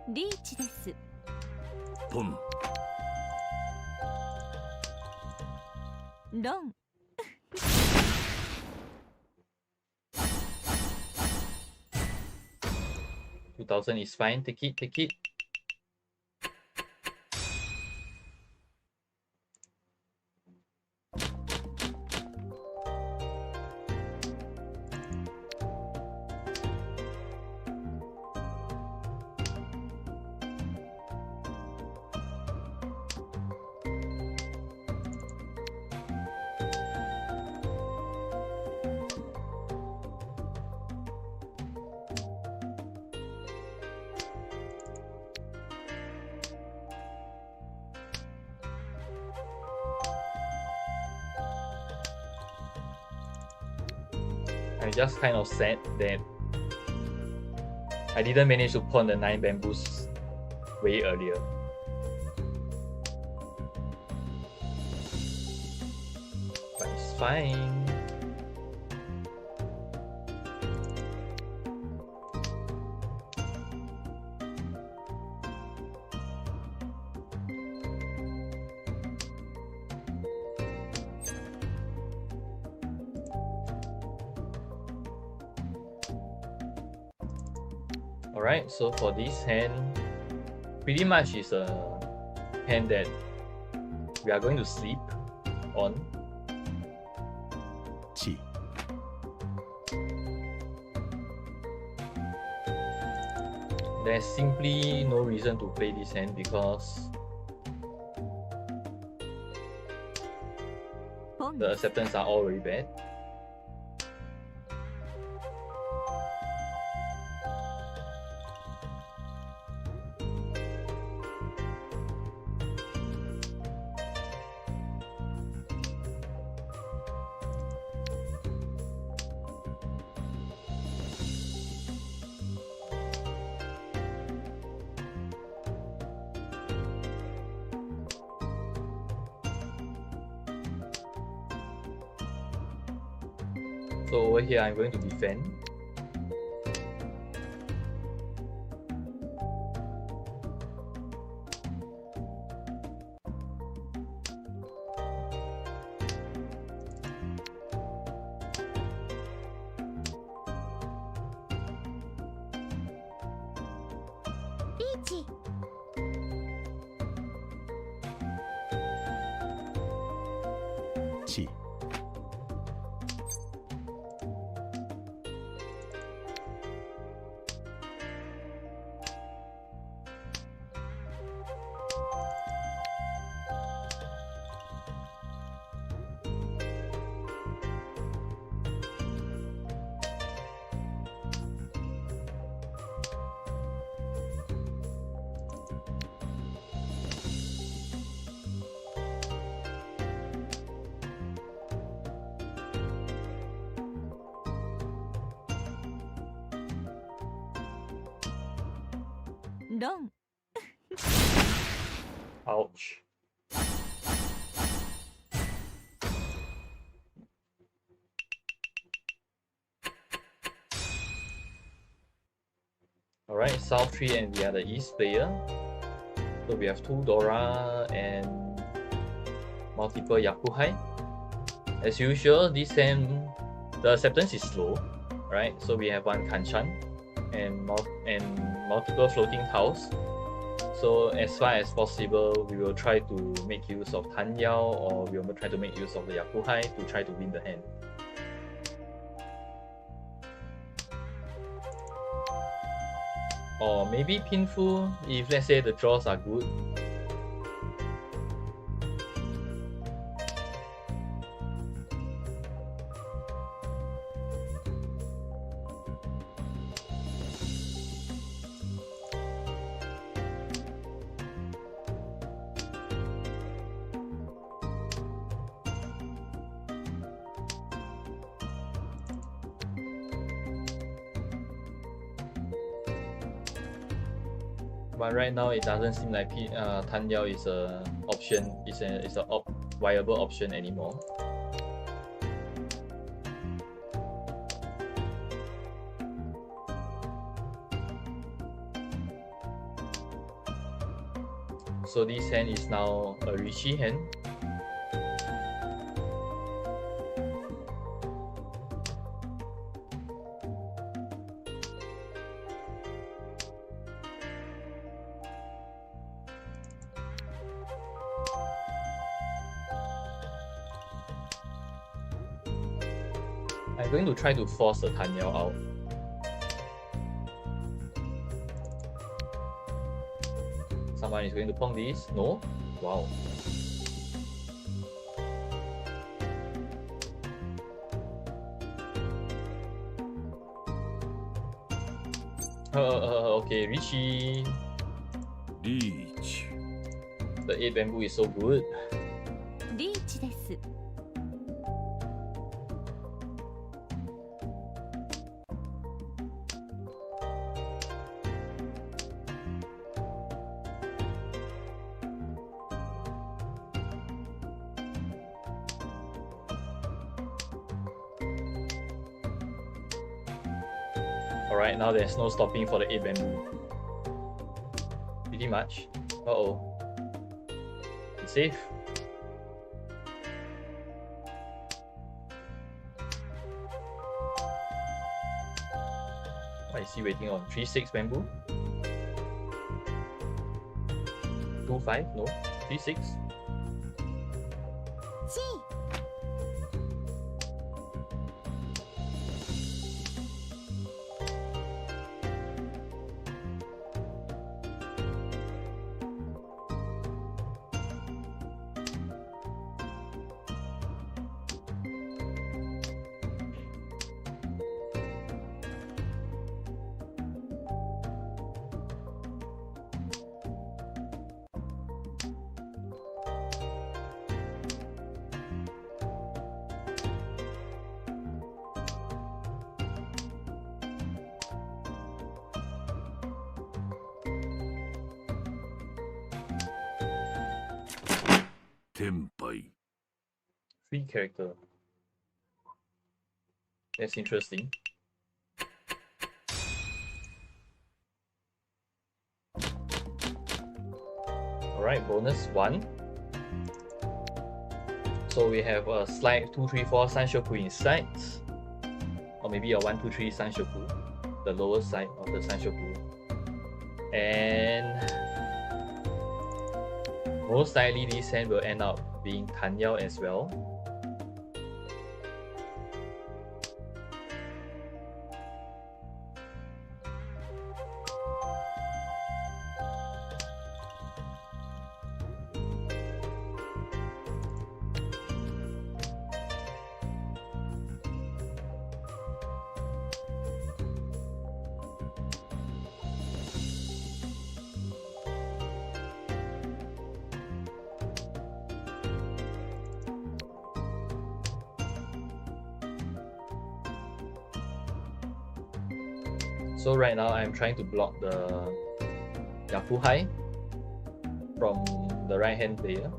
Reach です。ポン。ロン。2000 is fine. Take it, take it. I'm just kind of sad that I didn't manage to pawn the 9 bamboos way earlier. But it's fine. Alright, so for this hand, pretty much is a hand that we are going to sleep on. チ。 There's simply no reason to play this hand because the acceptance are all very bad. So over here, I'm going to defend. Reach. チ。 ロン。 Ouch. Alright, South 3 and we are the East player. So we have 2 Dora and multiple Yakuhai. As usual, this hand, the acceptance is slow, right? So we have one Hanchan and multiple floating tiles. So as far as possible, we will try to make use of Tan Yao, or we will try to make use of the Yakuhai to try to win the hand. Or maybe Pinful if let's say the draws are good. But right now it doesn't seem like Tan Yao is a option, is a viable option anymore. So this hand is now a Rishi hand. I'm going to try to force the Tan Yao out. Someone is going to pong this. No? Wow. Okay, Rishi. Reach. The 8 bamboo is so good. リーチです。 Alright, now there's no stopping for the 8 bamboo. Pretty much. Uh-oh. It's safe. What is he waiting on? 3-6 bamboo? 2-5? No. 3-6? チ Tenpai. Free character. That's interesting. Alright, bonus 1. So we have a slide 2-3-4 Sanshoku inside. Or maybe a 1-2-3 Sanshoku. The lower side of the Sanshoku. And most likely this hand will end up being Tan Yao as well. So right now I'm trying to block the Yakuhai from the right hand player.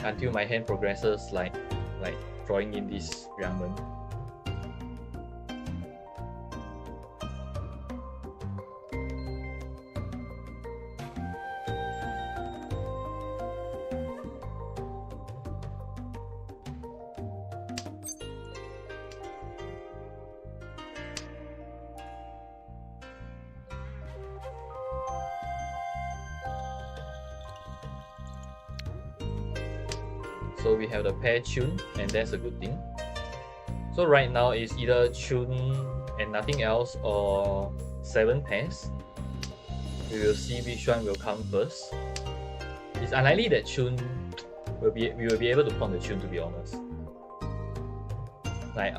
Until my hand progresses like drawing in this Ryangmen. So we have the pair tune, and that's a good thing. So right now it's either tune and nothing else, or 7 pairs. We will see which one will come first. It's unlikely that tune we will be able to pawn the tune, to be honest. Like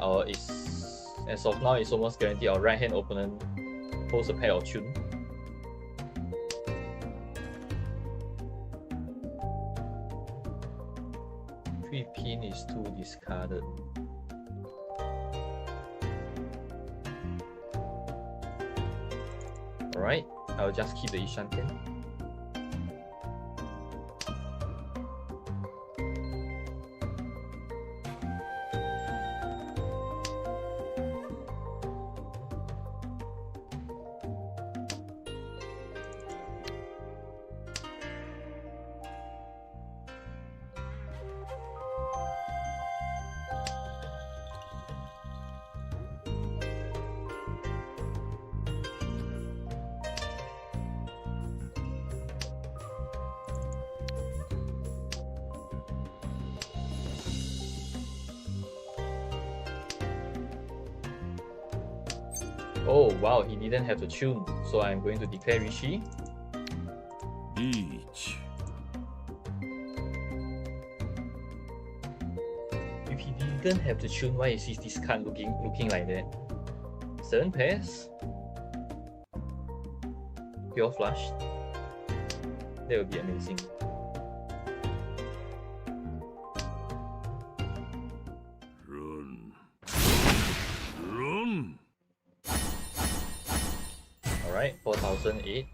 as of now, it's almost guaranteed our right hand opponent holds a pair of tune. Three pin is 2 discarded. Alright, I'll just keep the Ishan 10. Oh wow, he didn't have the tune, so I'm going to declare Rishi. Each. If he didn't have the tune, why is this card looking like that? 7 pairs? Pure flush? That would be amazing. Run. Run. Alright, 4008.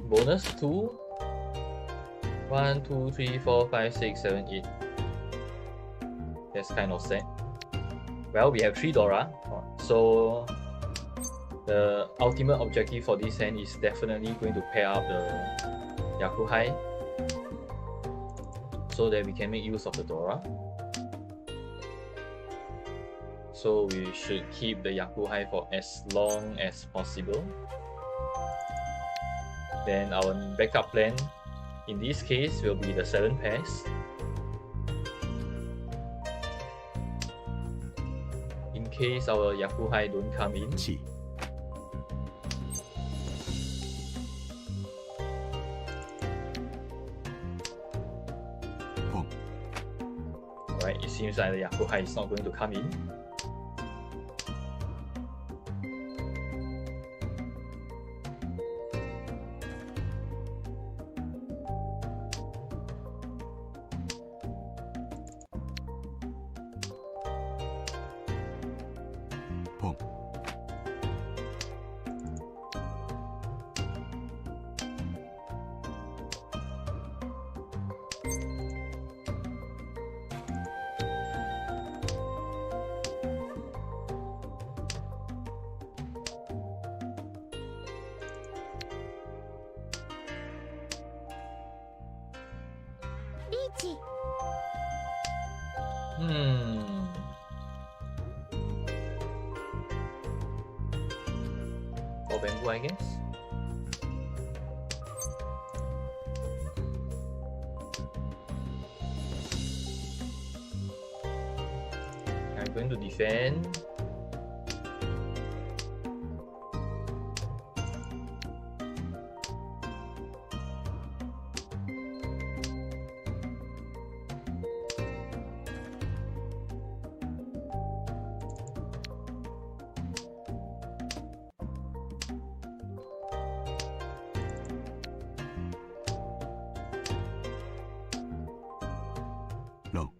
Bonus 2. 1, 2, 3, 4, 5, 6, 7, 8. That's kind of sad. Well, we have 3 Dora, so the ultimate objective for this hand is definitely going to pair up the Yakuhai so that we can make use of the Dora. So we should keep the Yakuhai for as long as possible. Then our backup plan in this case will be the 7 pairs. In case our Yakuhai don't come in. Alright, it seems like the Yakuhai is not going to come in. For bamboo, I guess. I'm going to defend. No.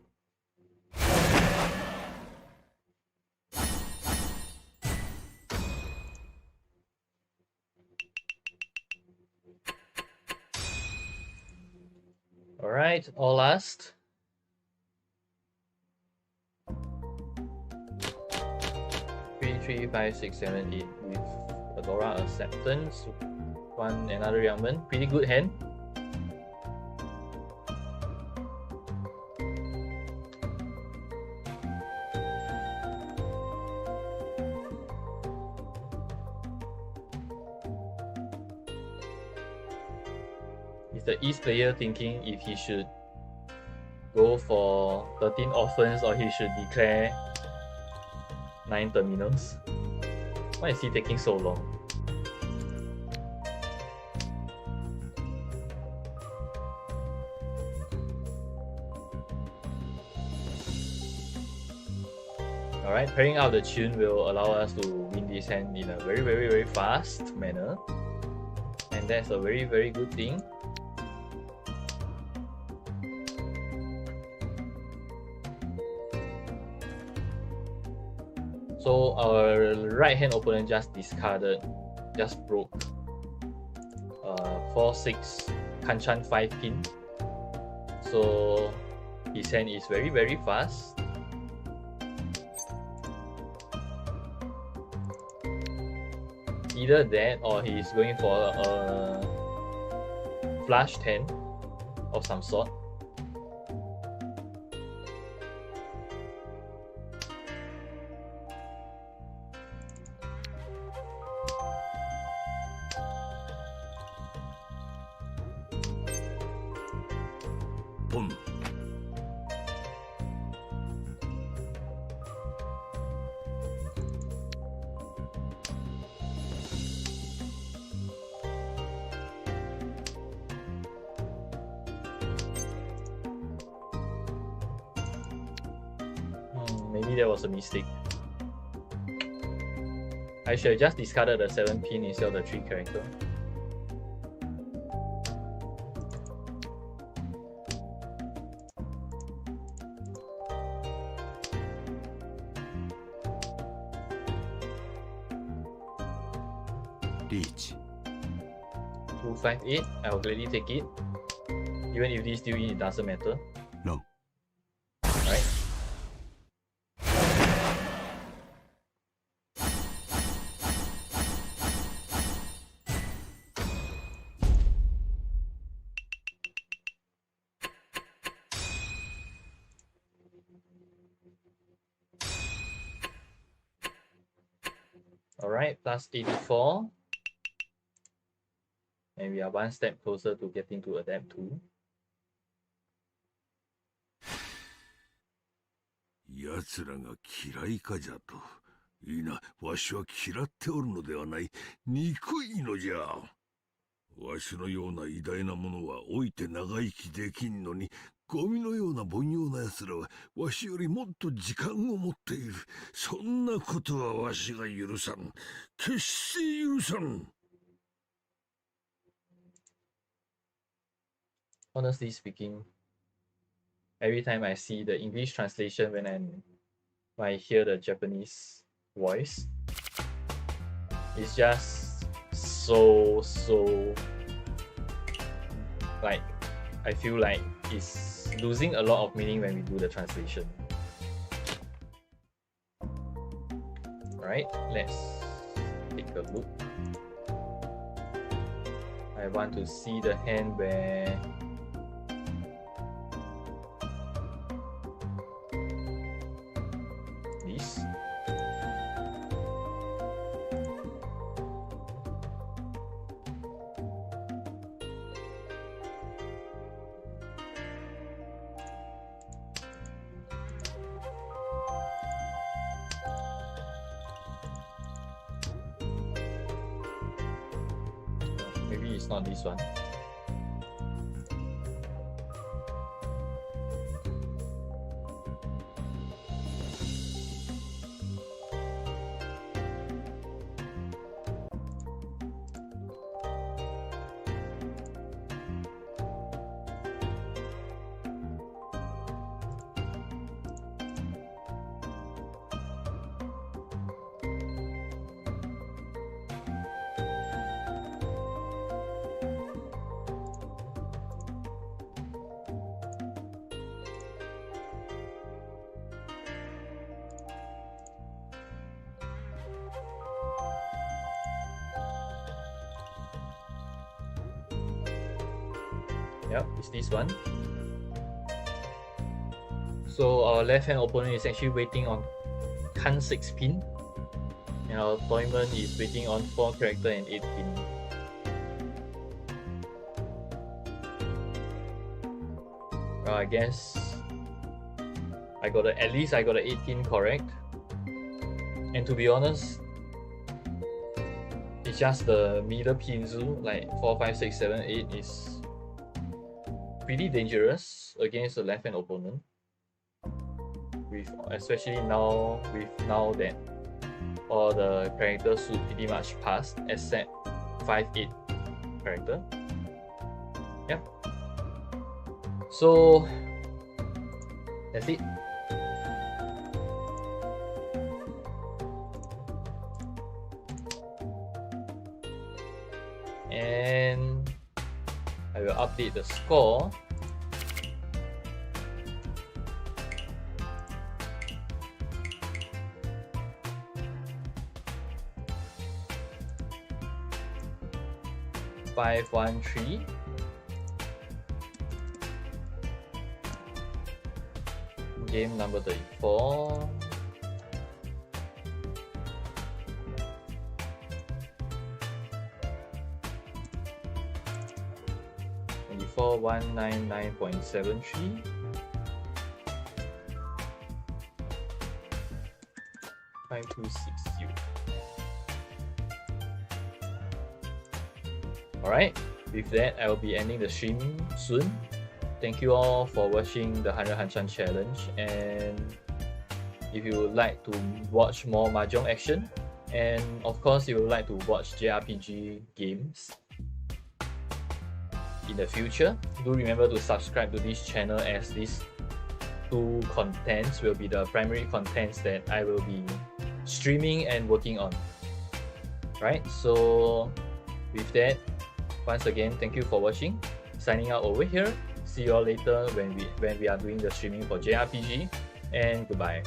Alright, all last. Three, 5, 6, 7, 8 with Adora Acceptance. Another Youngman. Pretty good hand. Is the East player thinking if he should go for 13 orphans or he should declare 9 terminals? Why is he taking so long? Alright, pairing out the tune will allow us to win this hand in a very fast manner. And that's a very good thing. So our right hand opponent just discarded, just broke 4-6 Hanchan 5 pin. So his hand is very fast. Either that or he's going for a flush 10 of some sort. Boom. Maybe that was a mistake. I should have just discarded the 7 pin instead of the 3 character. Reach. 258, I will gladly take it. Even if this still in, it doesn't matter. No. Alright. Alright, plus 84. And we are one step closer to getting to adapt 2. 奴らが嫌いかじゃと。いいな、わしは嫌っておるのではない。憎いのじゃ。わしのような偉大なものは老いて長生きできんのに、ゴミのような凡庸な奴らはわしよりもっと時間を持っている。そんなことはわしが許さん。決して許さん。Honestly speaking, every time I see the English translation when I hear the Japanese voice, it's just so like I feel like it's losing a lot of meaning when we do the translation. Alright, let's take a look. I want to see the hand where this. Maybe it's not this one. Yep, it's this one. So our left hand opponent is actually waiting on Khan 6 pin, and our opponent is waiting on 4 character and 8 pin. Well, I guess at least I got a 18 correct. And to be honest, it's just the middle pinzu, like 4, 5, 6, 7, 8 is pretty dangerous against a left-hand opponent. Especially now that all the characters should pretty much pass except 5, 8 character. Yep. So that's it. And I will update the score. Five, 1, 3. Game number 34. For 199.73. 5260. Alright, with that I will be ending the stream soon. Thank you all for watching the 100 Hanchan challenge, and if you would like to watch more Mahjong action, and of course you would like to watch JRPG games in the future, do remember to subscribe to this channel, as these two contents will be the primary contents that I will be streaming and working on. Right, so with that, once again, thank you for watching. Signing out over here. See you all later when we are doing the streaming for JRPG, and goodbye.